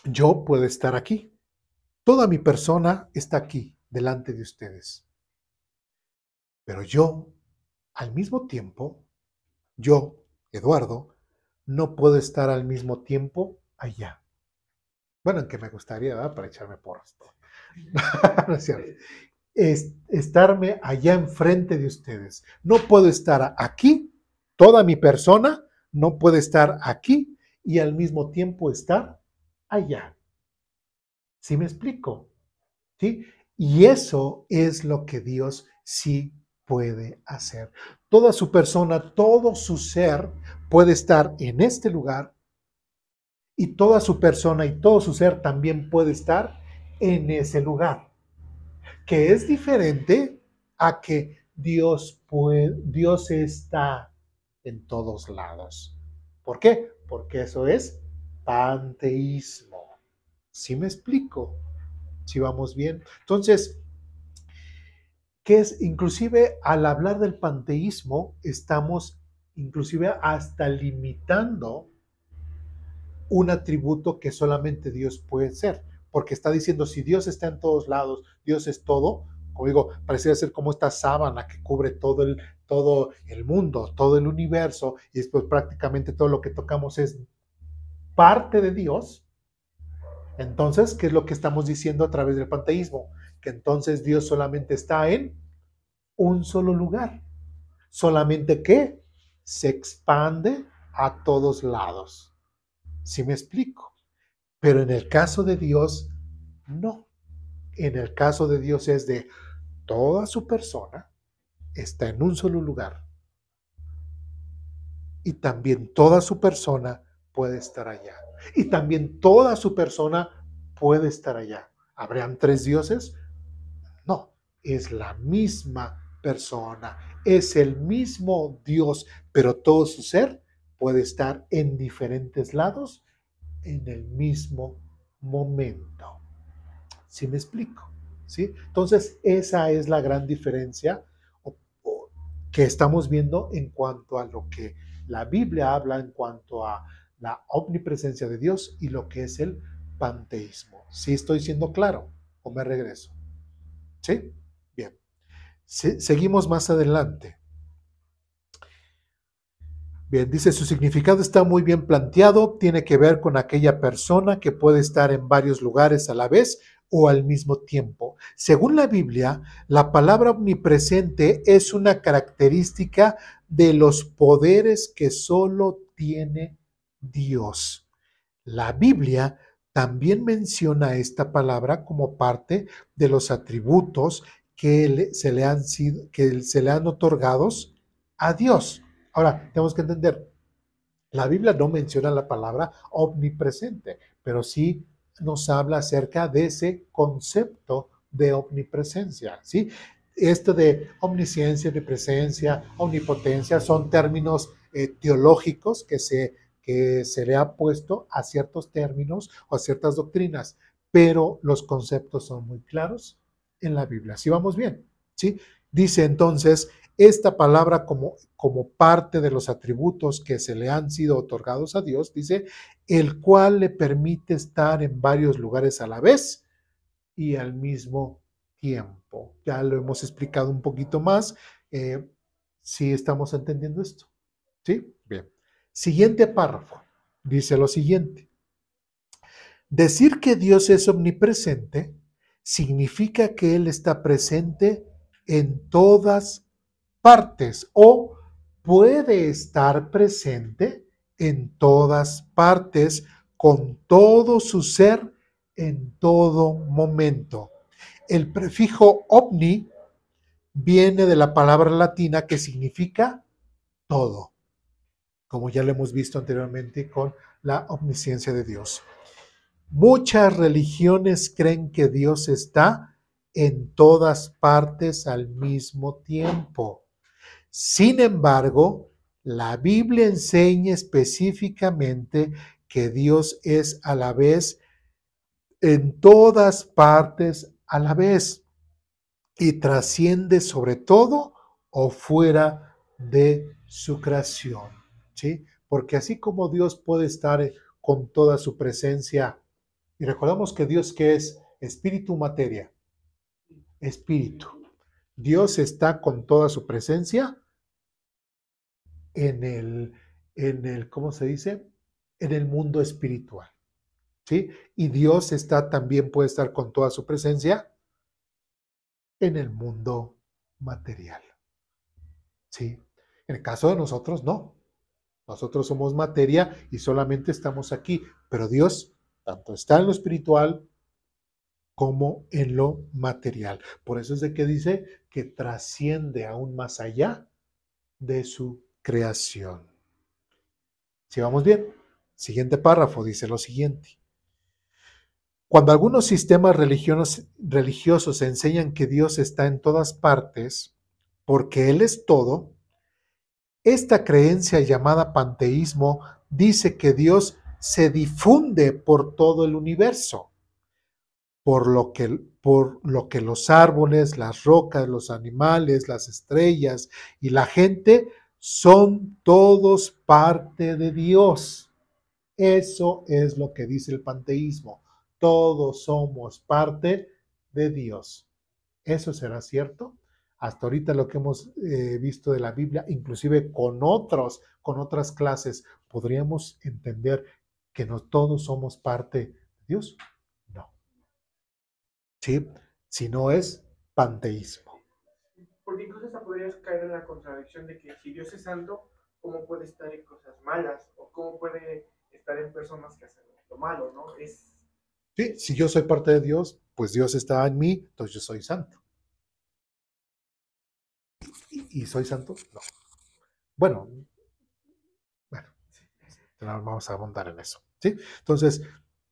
yo puedo estar aquí. Toda mi persona está aquí, delante de ustedes. Pero yo, al mismo tiempo, yo, Eduardo, no puedo estar al mismo tiempo allá. Bueno, en que me gustaría, ¿verdad? Para echarme porras. No es cierto. Estarme allá enfrente de ustedes. No puedo estar aquí, toda mi persona no puede estar aquí y al mismo tiempo estar allá. ¿Sí me explico? ¿Sí? Y eso es lo que Dios sí puede hacer. Toda su persona, todo su ser puede estar en este lugar y toda su persona y todo su ser también puede estar en ese lugar, que es diferente a que Dios está en todos lados. ¿Por qué? Porque eso es panteísmo. ¿Sí me explico? ¿Sí vamos bien? Entonces, ¿qué es? Inclusive al hablar del panteísmo, estamos inclusive hasta limitando un atributo que solamente Dios puede ser, porque está diciendo, si Dios está en todos lados, Dios es todo, como digo, pareciera ser como esta sábana que cubre todo el mundo, todo el universo, y después prácticamente todo lo que tocamos es parte de Dios. Entonces, ¿qué es lo que estamos diciendo a través del panteísmo? Que entonces Dios solamente está en un solo lugar, solamente que se expande a todos lados. ¿Sí me explico? Pero en el caso de Dios, no. En el caso de Dios es de toda su persona está en un solo lugar. Y también toda su persona puede estar allá. Y también toda su persona puede estar allá. ¿Habrían tres dioses? No, es la misma persona, es el mismo Dios, pero todo su ser puede estar en diferentes lados en el mismo momento. ¿Sí me explico? ¿Sí? Entonces, esa es la gran diferencia que estamos viendo en cuanto a lo que la Biblia habla en cuanto a la omnipresencia de Dios y lo que es el panteísmo. ¿Sí estoy siendo claro o me regreso? ¿Sí? Bien. Seguimos más adelante. Bien, dice, su significado está muy bien planteado, tiene que ver con aquella persona que puede estar en varios lugares a la vez o al mismo tiempo. Según la Biblia, la palabra omnipresente es una característica de los poderes que solo tiene Dios. La Biblia también menciona esta palabra como parte de los atributos que se le han otorgados a Dios. Ahora, tenemos que entender, la Biblia no menciona la palabra omnipresente, pero sí nos habla acerca de ese concepto de omnipresencia, ¿sí? Esto de omnisciencia, omnipresencia, omnipotencia son términos teológicos que se le ha puesto a ciertos términos o a ciertas doctrinas, pero los conceptos son muy claros en la Biblia. ¿Sí vamos bien? ¿Sí? Dice entonces, esta palabra como parte de los atributos que se le han sido otorgados a Dios, dice, el cual le permite estar en varios lugares a la vez y al mismo tiempo. Ya lo hemos explicado un poquito más. ¿Sí estamos entendiendo esto? ¿Sí? Bien. Siguiente párrafo. Dice lo siguiente. Decir que Dios es omnipresente significa que Él está presente en todas partes o puede estar presente en todas partes con todo su ser en todo momento. El prefijo omni viene de la palabra latina que significa todo, como ya lo hemos visto anteriormente con la omnisciencia de Dios. Muchas religiones creen que Dios está en todas partes al mismo tiempo. Sin embargo, la Biblia enseña específicamente que Dios es a la vez en todas partes a la vez y trasciende sobre todo o fuera de su creación, ¿sí? Porque así como Dios puede estar con toda su presencia, y recordamos que Dios que es espíritu, materia, espíritu. Dios está con toda su presencia ¿cómo se dice? En el mundo espiritual, ¿sí? Y Dios también puede estar con toda su presencia en el mundo material, ¿sí? En el caso de nosotros, no. Nosotros somos materia y solamente estamos aquí, pero Dios tanto está en lo espiritual como en lo material. Por eso es de que dice que trasciende aún más allá de su creación. ¿Sí vamos bien? Siguiente párrafo dice lo siguiente. Cuando algunos sistemas religiosos enseñan que Dios está en todas partes porque Él es todo, esta creencia llamada panteísmo dice que Dios se difunde por todo el universo, por lo que los árboles, las rocas, los animales, las estrellas y la gente son todos parte de Dios. Eso es lo que dice el panteísmo. Todos somos parte de Dios. ¿Eso será cierto? Hasta ahorita lo que hemos visto de la Biblia, inclusive con otras clases, ¿podríamos entender que no todos somos parte de Dios? No. ¿Sí? Si no es panteísmo. Porque incluso hasta podrías caer en la contradicción de que si Dios es santo, ¿cómo puede estar en cosas malas? ¿O cómo puede estar en personas que hacen lo malo, ¿no? Sí, si yo soy parte de Dios, pues Dios está en mí, entonces yo soy santo. ¿Y soy santo? No. Bueno, vamos a abundar en eso, ¿sí? Entonces,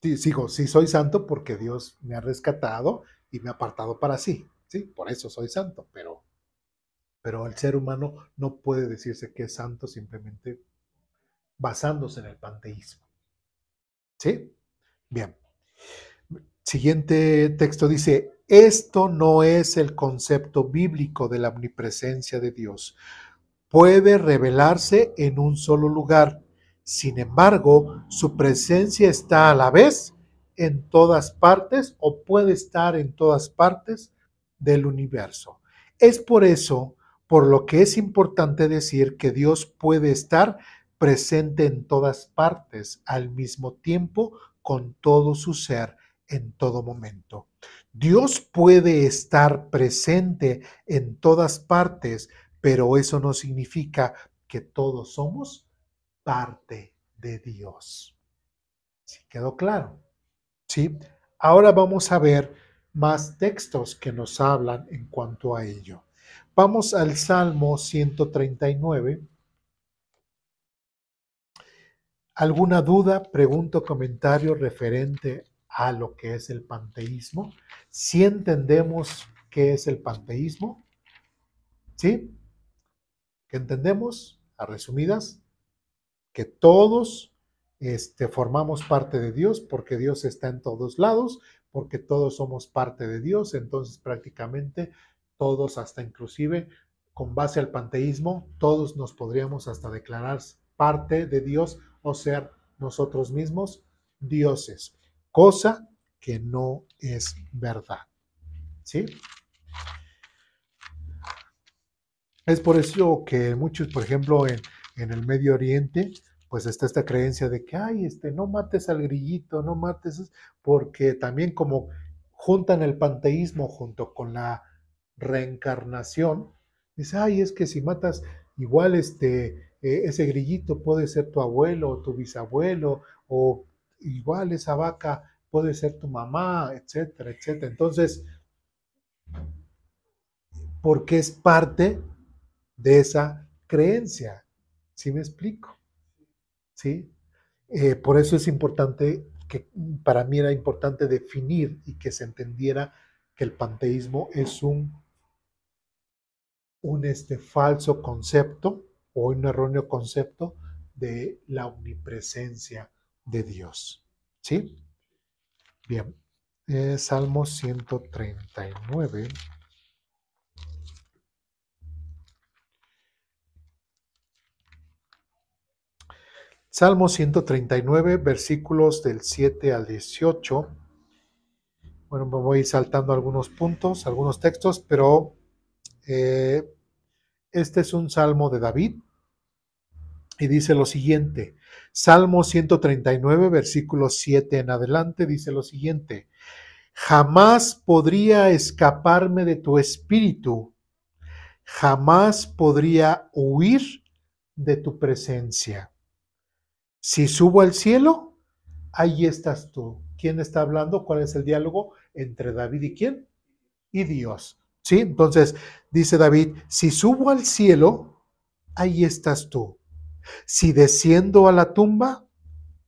sí soy santo porque Dios me ha rescatado y me ha apartado para sí, ¿sí? Por eso soy santo, pero el ser humano no puede decirse que es santo simplemente basándose en el panteísmo, ¿sí? Bien. Siguiente texto dice, esto no es el concepto bíblico de la omnipresencia de Dios. Puede revelarse en un solo lugar. Sin embargo, su presencia está a la vez en todas partes o puede estar en todas partes del universo. Es por eso, por lo que es importante decir que Dios puede estar presente en todas partes al mismo tiempo con todo su ser en todo momento. Dios puede estar presente en todas partes, pero eso no significa que todos somos parte de Dios. ¿Sí quedó claro? ¿Sí? Ahora vamos a ver más textos que nos hablan en cuanto a ello. Vamos al Salmo 139. ¿Alguna duda, pregunta o comentario referente a lo que es el panteísmo? ¿Sí entendemos qué es el panteísmo? ¿Sí? ¿Qué entendemos? A resumidas, que todos formamos parte de Dios, porque Dios está en todos lados, porque todos somos parte de Dios, entonces prácticamente todos, hasta inclusive con base al panteísmo, todos nos podríamos hasta declarar parte de Dios o ser nosotros mismos dioses, cosa que no es verdad. ¿Sí? Es por eso que muchos, por ejemplo, en el Medio Oriente, pues está esta creencia de que, ay, no mates al grillito, no mates, porque también como juntan el panteísmo junto con la reencarnación, dice, ay, es que si matas igual ese grillito puede ser tu abuelo o tu bisabuelo, o igual esa vaca puede ser tu mamá, etcétera, etcétera. Entonces, porque es parte de esa creencia. ¿Sí me explico? ¿Sí? Por eso es importante, que para mí era importante definir y que se entendiera que el panteísmo es un falso concepto o un erróneo concepto de la omnipresencia de Dios. ¿Sí? Bien. Salmo 139. Salmo 139, versículos del 7 al 18. Bueno, me voy saltando algunos puntos, algunos textos, pero este es un salmo de David y dice lo siguiente. Salmo 139, versículos 7 en adelante, dice lo siguiente. Jamás podría escaparme de tu espíritu, jamás podría huir de tu presencia. Si subo al cielo, ahí estás tú. ¿Quién está hablando? ¿Cuál es el diálogo entre David y quién? Y Dios. ¿Sí? Entonces, dice David, si subo al cielo, ahí estás tú. Si desciendo a la tumba,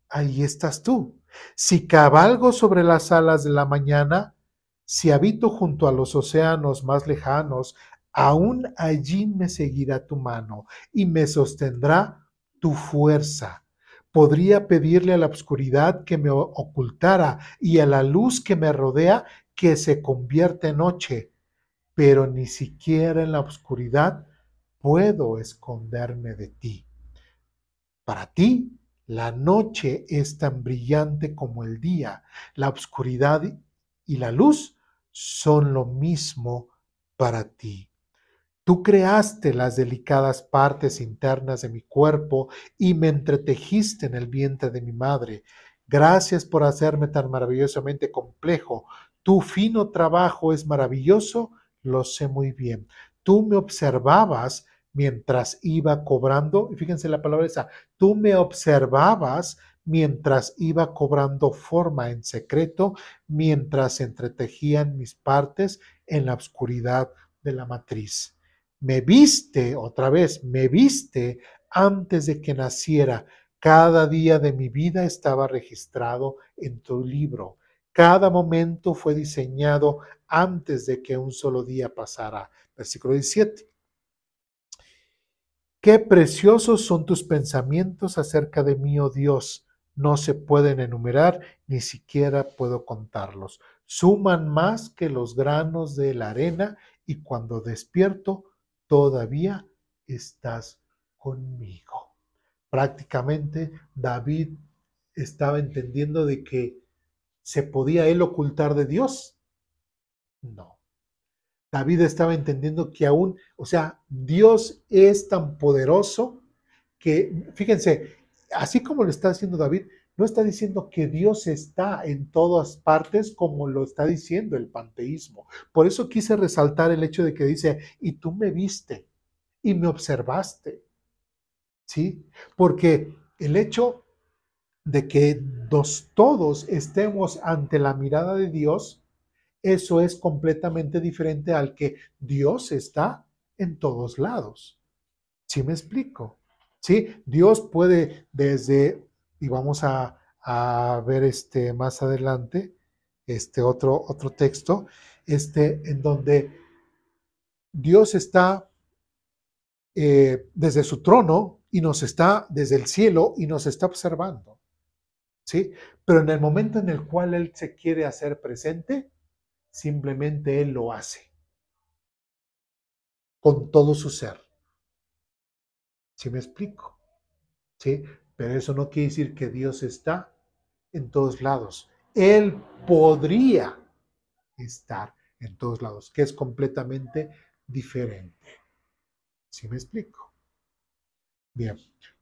ahí estás tú. Si cabalgo sobre las alas de la mañana, si habito junto a los océanos más lejanos, aún allí me seguirá tu mano y me sostendrá tu fuerza. Podría pedirle a la oscuridad que me ocultara y a la luz que me rodea que se convierta en noche, pero ni siquiera en la oscuridad puedo esconderme de ti. Para ti, la noche es tan brillante como el día. La oscuridad y la luz son lo mismo para ti. Tú creaste las delicadas partes internas de mi cuerpo y me entretejiste en el vientre de mi madre. Gracias por hacerme tan maravillosamente complejo. Tu fino trabajo es maravilloso, lo sé muy bien. Tú me observabas mientras iba cobrando, y fíjense la palabra esa, tú me observabas mientras iba cobrando forma en secreto, mientras se entretejían mis partes en la oscuridad de la matriz. Me viste, otra vez, me viste antes de que naciera. Cada día de mi vida estaba registrado en tu libro. Cada momento fue diseñado antes de que un solo día pasara. Versículo 17. Qué preciosos son tus pensamientos acerca de mí, oh Dios. No se pueden enumerar, ni siquiera puedo contarlos. Suman más que los granos de la arena y cuando despierto, todavía estás conmigo. Prácticamente David estaba entendiendo de que se podía él ocultar de Dios. No. David estaba entendiendo que aún, o sea, Dios es tan poderoso que, fíjense, así como lo está haciendo David, no está diciendo que Dios está en todas partes como lo está diciendo el panteísmo. Por eso quise resaltar el hecho de que dice, y tú me viste y me observaste, ¿sí? Porque el hecho de que todos estemos ante la mirada de Dios, eso es completamente diferente al que Dios está en todos lados. ¿Sí me explico? ¿Sí? Dios puede desde, y vamos a ver más adelante, otro texto, en donde Dios está desde su trono y nos está desde el cielo y nos está observando, ¿sí? Pero en el momento en el cual Él se quiere hacer presente, simplemente Él lo hace con todo su ser. ¿Sí me explico? ¿Sí? Pero eso no quiere decir que Dios está en todos lados. Él podría estar en todos lados, que es completamente diferente. ¿Sí me explico? Bien.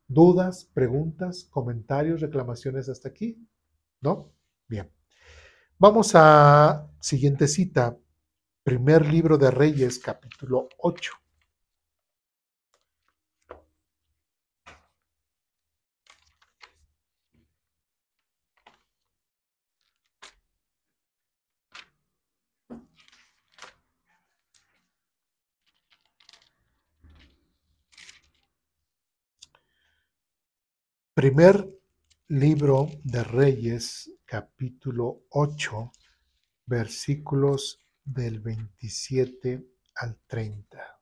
¿Dudas, preguntas, comentarios, reclamaciones hasta aquí? ¿No? Bien. Vamos a siguiente cita. Primer libro de Reyes, capítulo 8. Primer libro de Reyes, capítulo 8, versículos del 27 al 30.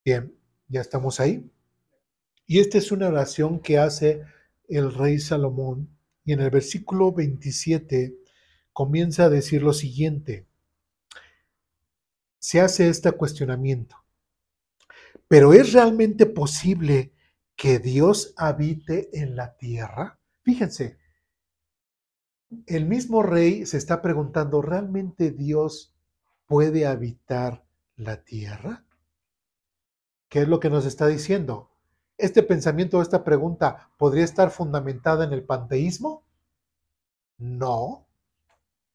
Bien, ya estamos ahí. Y esta es una oración que hace el rey Salomón. Y en el versículo 27 comienza a decir lo siguiente. Se hace este cuestionamiento. ¿Pero es realmente posible que Dios habite en la tierra? Fíjense, el mismo rey se está preguntando, ¿realmente Dios puede habitar la tierra? ¿Qué es lo que nos está diciendo? ¿Este pensamiento, esta pregunta, podría estar fundamentada en el panteísmo? No,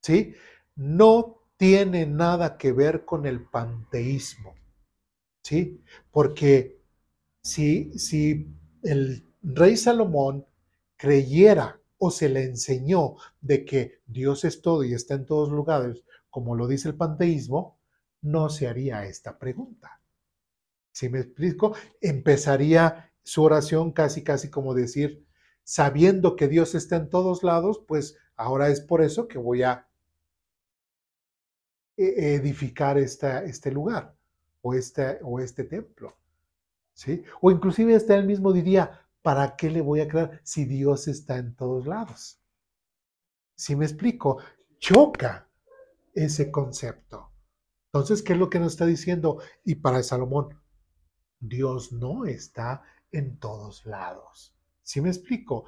¿sí? No tiene nada que ver con el panteísmo, ¿sí? Porque si el rey Salomón creyera o se le enseñó de que Dios es todo y está en todos lugares, como lo dice el panteísmo, no se haría esta pregunta. ¿Sí me explico? Empezaría su oración casi como decir, sabiendo que Dios está en todos lados, pues ahora es por eso que voy a edificar este lugar o este templo. ¿Sí? O inclusive hasta él mismo diría, ¿para qué le voy a creer si Dios está en todos lados? ¿Sí me explico? Choca ese concepto. Entonces, ¿qué es lo que nos está diciendo? Y para Salomón, Dios no está en todos lados. ¿Sí me explico?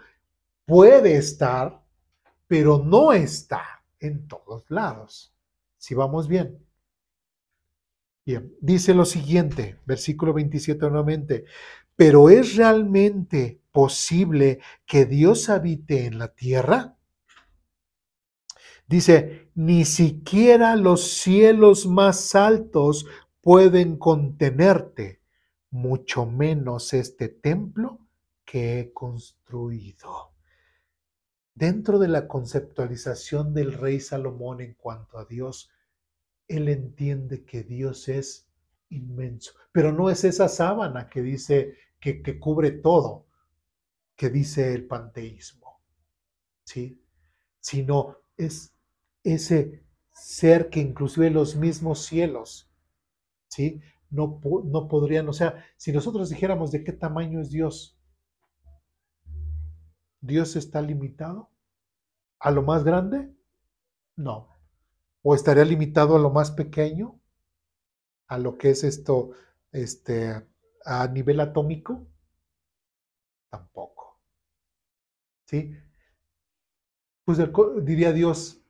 Puede estar, pero no está en todos lados. Si vamos bien. Bien, dice lo siguiente, versículo 27 nuevamente, pero ¿es realmente posible que Dios habite en la tierra? Dice, ni siquiera los cielos más altos pueden contenerte, mucho menos este templo que he construido. Dentro de la conceptualización del rey Salomón en cuanto a Dios, él entiende que Dios es inmenso, pero no es esa sábana que dice que cubre todo, que dice el panteísmo, ¿sí? Sino es ese ser que inclusive los mismos cielos, ¿sí? No podrían, o sea, si nosotros dijéramos de qué tamaño es Dios, ¿Dios está limitado a lo más grande? No. ¿O estaría limitado a lo más pequeño? ¿A lo que es esto, a nivel atómico? Tampoco. ¿Sí? Pues diría Dios,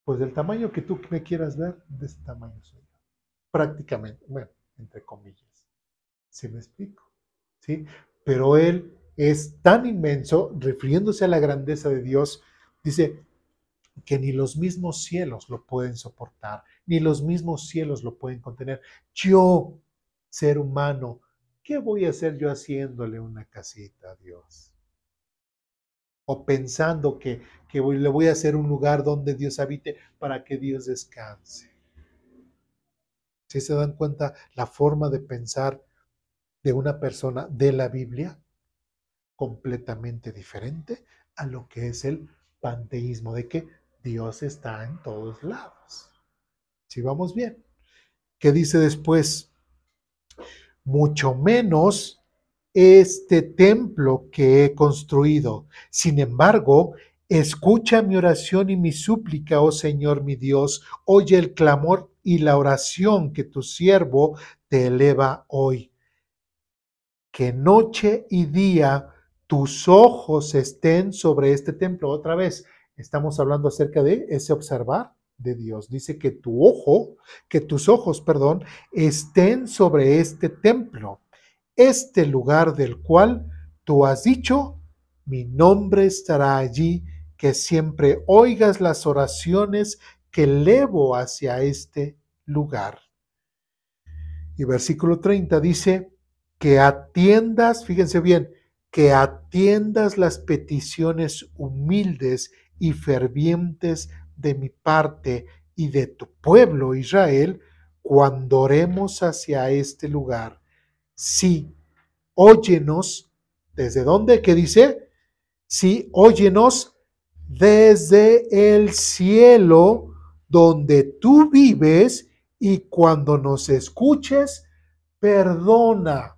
pues del tamaño que tú me quieras ver, de ese tamaño soy yo. Prácticamente, bueno, entre comillas. ¿Sí me explico? ¿Sí? Pero Él es tan inmenso, refiriéndose a la grandeza de Dios, dice, que ni los mismos cielos lo pueden soportar, ni los mismos cielos lo pueden contener. Yo, ser humano, ¿qué voy a hacer yo haciéndole una casita a Dios? O pensando que le voy a hacer un lugar donde Dios habite para que Dios descanse. ¿Sí se dan cuenta la forma de pensar de una persona de la Biblia? Completamente diferente a lo que es el panteísmo, de que Dios está en todos lados. Si vamos bien. ¿Qué dice después? Mucho menos este templo que he construido. Sin embargo, escucha mi oración y mi súplica, oh Señor mi Dios. Oye el clamor y la oración que tu siervo te eleva hoy. Que noche y día tus ojos estén sobre este templo. Otra vez, estamos hablando acerca de ese observar de Dios. Dice que tus ojos, estén sobre este templo, este lugar del cual tú has dicho, mi nombre estará allí, que siempre oigas las oraciones que elevo hacia este lugar. Y versículo 30 dice, que atiendas, fíjense bien, que atiendas las peticiones humildes y fervientes de mi parte y de tu pueblo Israel cuando oremos hacia este lugar. Sí, óyenos, ¿desde dónde? ¿Qué dice? Sí, óyenos desde el cielo donde tú vives y cuando nos escuches, perdona.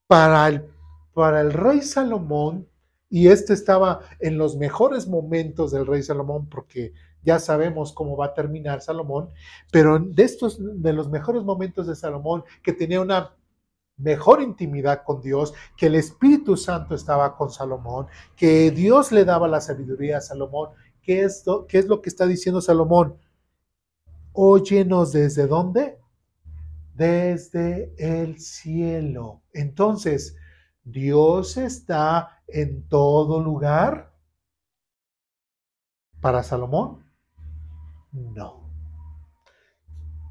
Para el rey Salomón, y este estaba en los mejores momentos del rey Salomón, porque ya sabemos cómo va a terminar Salomón, pero de los mejores momentos de Salomón, que tenía una mejor intimidad con Dios, que el Espíritu Santo estaba con Salomón, que Dios le daba la sabiduría a Salomón. ¿Qué es lo que está diciendo Salomón? Óyenos desde dónde? Desde el cielo. Entonces, ¿Dios está en todo lugar para Salomón? No.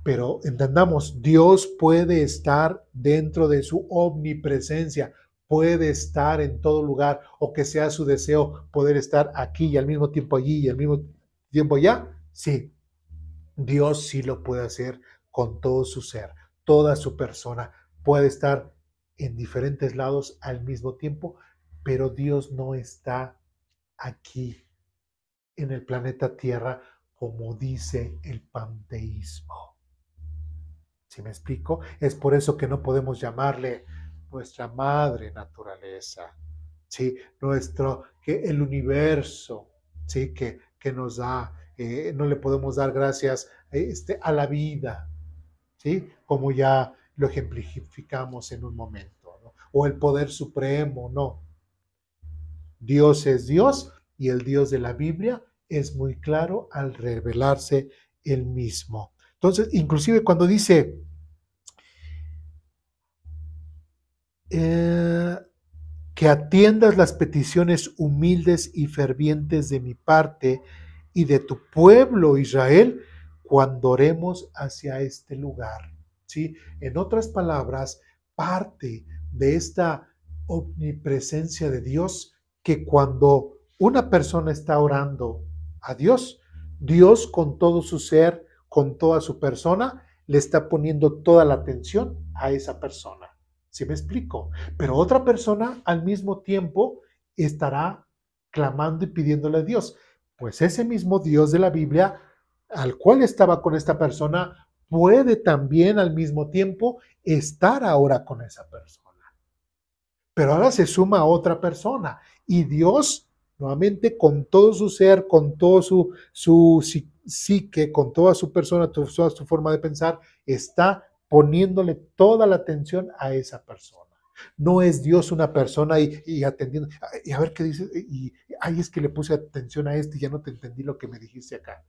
Pero entendamos, Dios puede estar dentro de su omnipresencia, puede estar en todo lugar, o que sea su deseo poder estar aquí y al mismo tiempo allí y al mismo tiempo allá. Sí, Dios sí lo puede hacer con todo su ser, toda su persona. Puede estar en diferentes lados al mismo tiempo, pero Dios no está aquí en el planeta Tierra como dice el panteísmo. ¿Sí me explico? Es por eso que no podemos llamarle nuestra madre naturaleza, ¿sí? Que el universo, ¿sí? Que nos da, no le podemos dar gracias a la vida, ¿sí? Como ya lo ejemplificamos en un momento, ¿no? O el poder supremo, no. Dios es Dios y el Dios de la Biblia es muy claro al revelarse él mismo. Entonces, inclusive cuando dice que atiendas las peticiones humildes y fervientes de mi parte y de tu pueblo Israel cuando oremos hacia este lugar. ¿Sí? En otras palabras, parte de esta omnipresencia de Dios, que cuando una persona está orando a Dios, Dios con todo su ser, con toda su persona, le está poniendo toda la atención a esa persona. ¿Sí me explico? Pero otra persona al mismo tiempo estará clamando y pidiéndole a Dios. Pues ese mismo Dios de la Biblia, al cual estaba con esta persona, puede también al mismo tiempo estar ahora con esa persona. Pero ahora se suma a otra persona y Dios, nuevamente, con todo su ser, con todo su psique, con toda su persona, toda su forma de pensar, está poniéndole toda la atención a esa persona. No es Dios una persona y atendiendo, y a ver qué dice, y ay, es que le puse atención a este y ya no te entendí lo que me dijiste acá.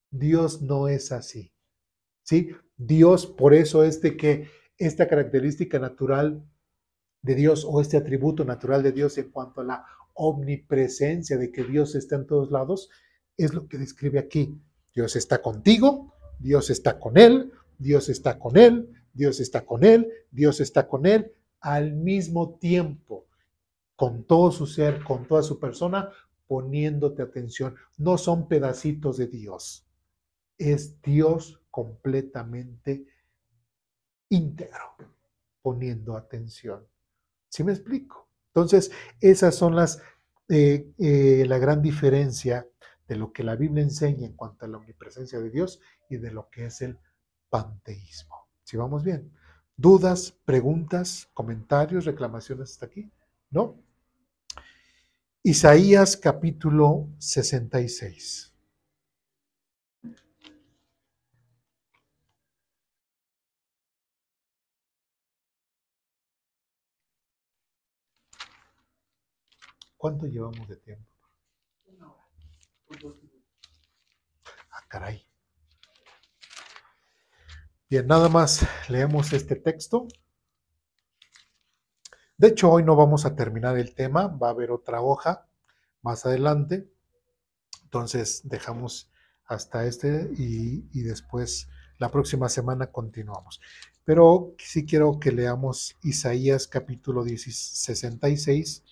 Dios no es así, ¿sí? Dios, por eso es de que esta característica natural de Dios o este atributo natural de Dios en cuanto a la omnipresencia de que Dios está en todos lados, Es lo que describe aquí. Dios está contigo, Dios está con él, Dios está con él, Dios está con él, Dios está con él, al mismo tiempo, con todo su ser, con toda su persona, poniéndote atención. No son pedacitos de Dios, es Dios completamente íntegro, poniendo atención. ¿Sí me explico? Entonces, esas son la gran diferencia de lo que la Biblia enseña en cuanto a la omnipresencia de Dios y de lo que es el panteísmo. ¿Sí vamos bien? ¿Dudas, preguntas, comentarios, reclamaciones hasta aquí? ¿No? Isaías capítulo 66. ¿Cuánto llevamos de tiempo? Una hora. Por 2 minutos. Ah, caray. Bien, nada más leemos este texto. De hecho, hoy no vamos a terminar el tema, va a haber otra hoja más adelante. Entonces, dejamos hasta y después la próxima semana continuamos. Pero sí quiero que leamos Isaías capítulo 66.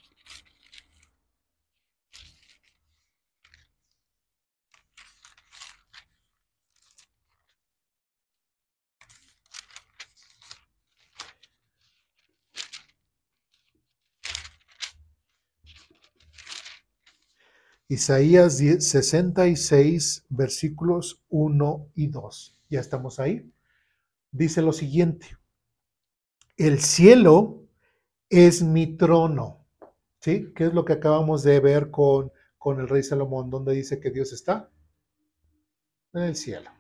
Isaías 66, versículos 1 y 2. Ya estamos ahí. Dice lo siguiente: el cielo es mi trono. ¿Sí? ¿Qué es lo que acabamos de ver con el rey Salomón? ¿Dónde dice que Dios está? En el cielo.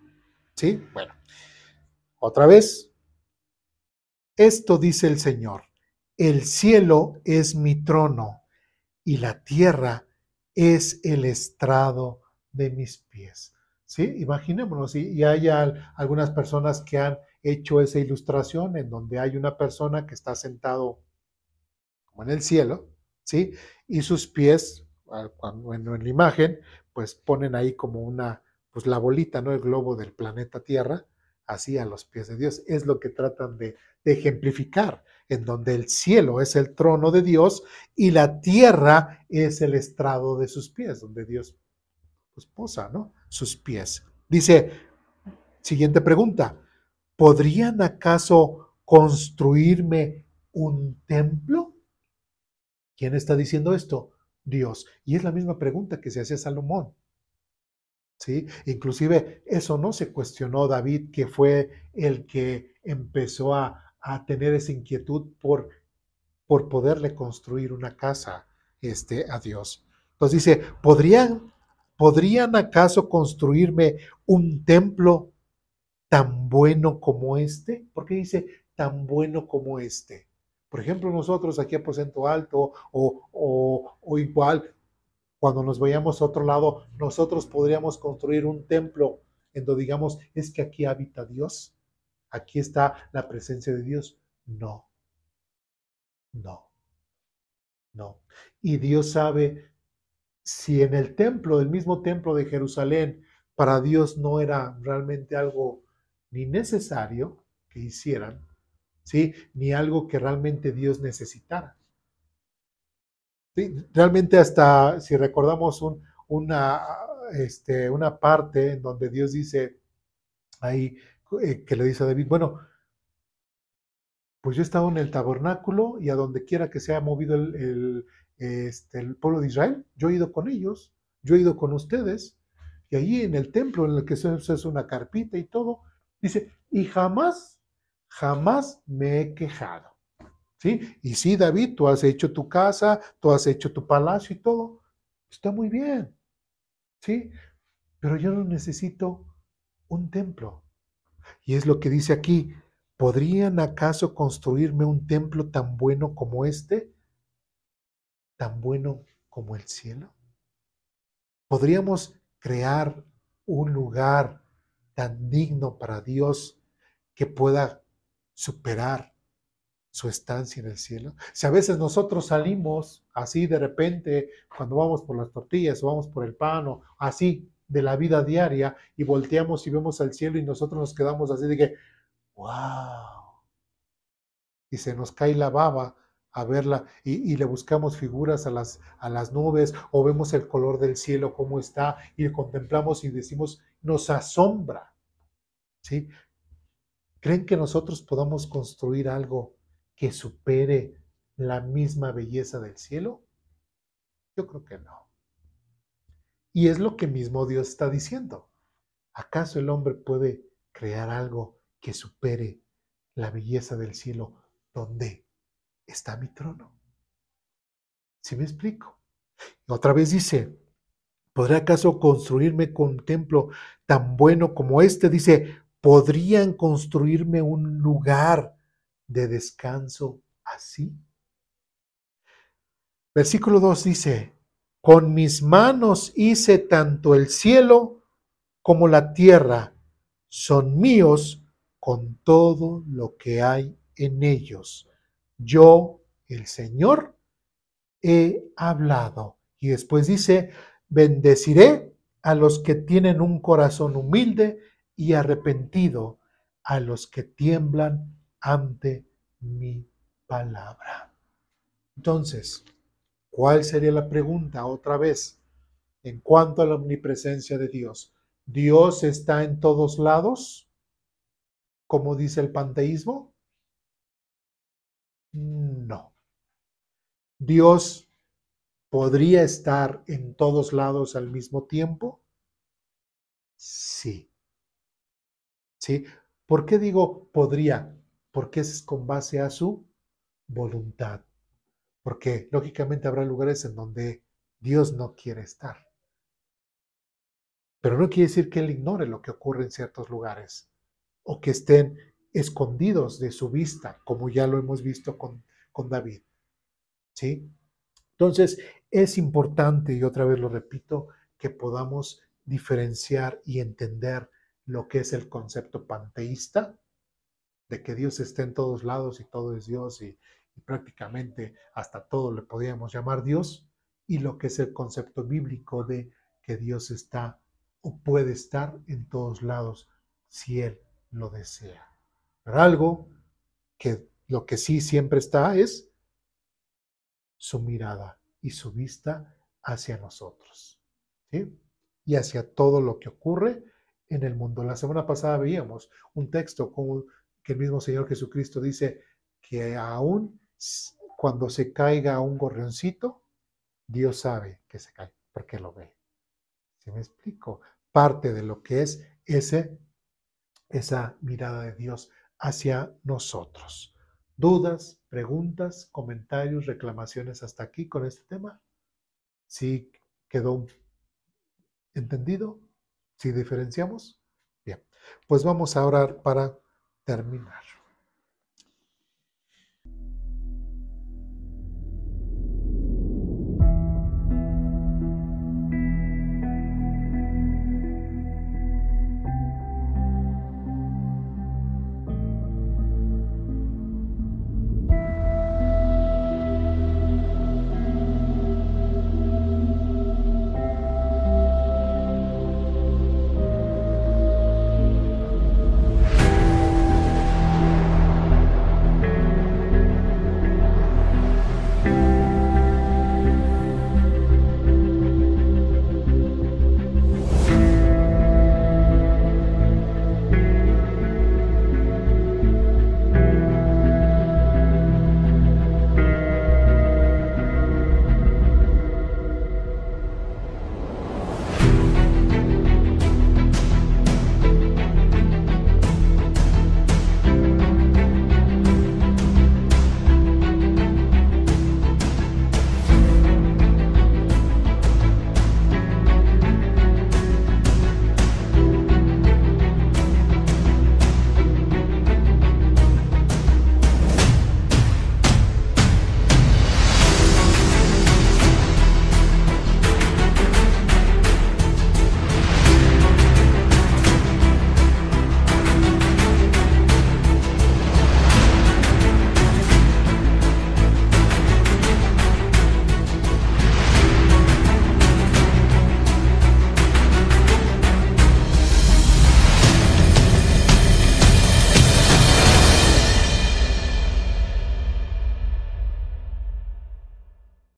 ¿Sí? Bueno, otra vez. Esto dice el Señor: el cielo es mi trono y la tierra es el estrado de mis pies. ¿Sí? Imaginémonos, y hay algunas personas que han hecho esa ilustración en donde hay una persona que está sentado como en el cielo, ¿sí? Y sus pies, en la imagen, pues ponen ahí como pues la bolita, ¿no? El globo del planeta Tierra, así a los pies de Dios. Es lo que tratan de ejemplificar, en donde el cielo es el trono de Dios y la tierra es el estrado de sus pies, donde Dios pues posa, ¿no? Sus pies. Dice, siguiente pregunta: ¿podrían acaso construirme un templo? ¿Quién está diciendo esto? Dios. Y es la misma pregunta que se hacía Salomón. ¿Sí? Inclusive eso no se cuestionó David, que fue el que empezó a tener esa inquietud por poderle construir una casa a Dios. Entonces dice, ¿podrían acaso construirme un templo tan bueno como este? ¿Por qué dice tan bueno como este? Por ejemplo, nosotros aquí a Aposento Alto o igual, cuando nos vayamos a otro lado, nosotros podríamos construir un templo en donde digamos, es que aquí habita Dios, aquí está la presencia de Dios. No, no, no. Y Dios sabe si en el templo, el mismo templo de Jerusalén, para Dios no era realmente algo ni necesario que hicieran, ¿sí? Ni algo que realmente Dios necesitara. ¿Sí? Realmente hasta si recordamos una parte en donde Dios dice ahí, que le dice a David, bueno, pues yo he estado en el tabernáculo y a donde quiera que se haya movido el pueblo de Israel, yo he ido con ellos, yo he ido con ustedes, y allí en el templo en el que se es una carpita y todo, dice, y jamás me he quejado. ¿Sí? Y sí, David, tú has hecho tu casa, tú has hecho tu palacio y todo, está muy bien, ¿sí? Pero yo no necesito un templo. Y es lo que dice aquí, ¿podrían acaso construirme un templo tan bueno como este? ¿Tan bueno como el cielo? ¿Podríamos crear un lugar tan digno para Dios que pueda superar su estancia en el cielo? Si a veces nosotros salimos así de repente, cuando vamos por las tortillas o vamos por el pan o así, de la vida diaria y volteamos y vemos al cielo y nosotros nos quedamos así de que, wow, y se nos cae la baba a verla y le buscamos figuras a las nubes o vemos el color del cielo, cómo está y contemplamos y decimos, nos asombra, ¿sí? ¿Creen que nosotros podamos construir algo que supere la misma belleza del cielo? Yo creo que no. Y es lo que mismo Dios está diciendo. ¿Acaso el hombre puede crear algo que supere la belleza del cielo donde está mi trono? ¿Sí me explico? Otra vez dice, ¿podrá acaso construirme con un templo tan bueno como este? Dice, ¿podrían construirme un lugar de descanso así? Versículo 2 dice, con mis manos hice tanto el cielo como la tierra, son míos con todo lo que hay en ellos. Yo, el Señor, he hablado. Y después dice, bendeciré a los que tienen un corazón humilde y arrepentido, a los que tiemblan ante mi palabra. Entonces, ¿cuál sería la pregunta otra vez en cuanto a la omnipresencia de Dios? ¿Dios está en todos lados, como dice el panteísmo? No. ¿Dios podría estar en todos lados al mismo tiempo? Sí. ¿Sí? ¿Por qué digo podría? Porque es con base a su voluntad. Porque lógicamente habrá lugares en donde Dios no quiere estar. Pero no quiere decir que Él ignore lo que ocurre en ciertos lugares o que estén escondidos de su vista, como ya lo hemos visto con David. ¿Sí? Entonces, es importante, y otra vez lo repito, que podamos diferenciar y entender lo que es el concepto panteísta, de que Dios está en todos lados y todo es Dios y prácticamente hasta todo le podríamos llamar Dios, y lo que es el concepto bíblico de que Dios está o puede estar en todos lados si Él lo desea. Pero algo que lo que sí siempre está es su mirada y su vista hacia nosotros, ¿sí? Y hacia todo lo que ocurre en el mundo. La semana pasada veíamos un texto como que el mismo Señor Jesucristo dice que aún cuando se caiga un gorrioncito, Dios sabe que se cae porque lo ve. ¿Sí me explico? Parte de lo que es esa mirada de Dios hacia nosotros. ¿Dudas, preguntas, comentarios, reclamaciones hasta aquí con este tema? ¿Sí quedó entendido? ¿Sí diferenciamos? Bien, pues vamos a orar para terminar.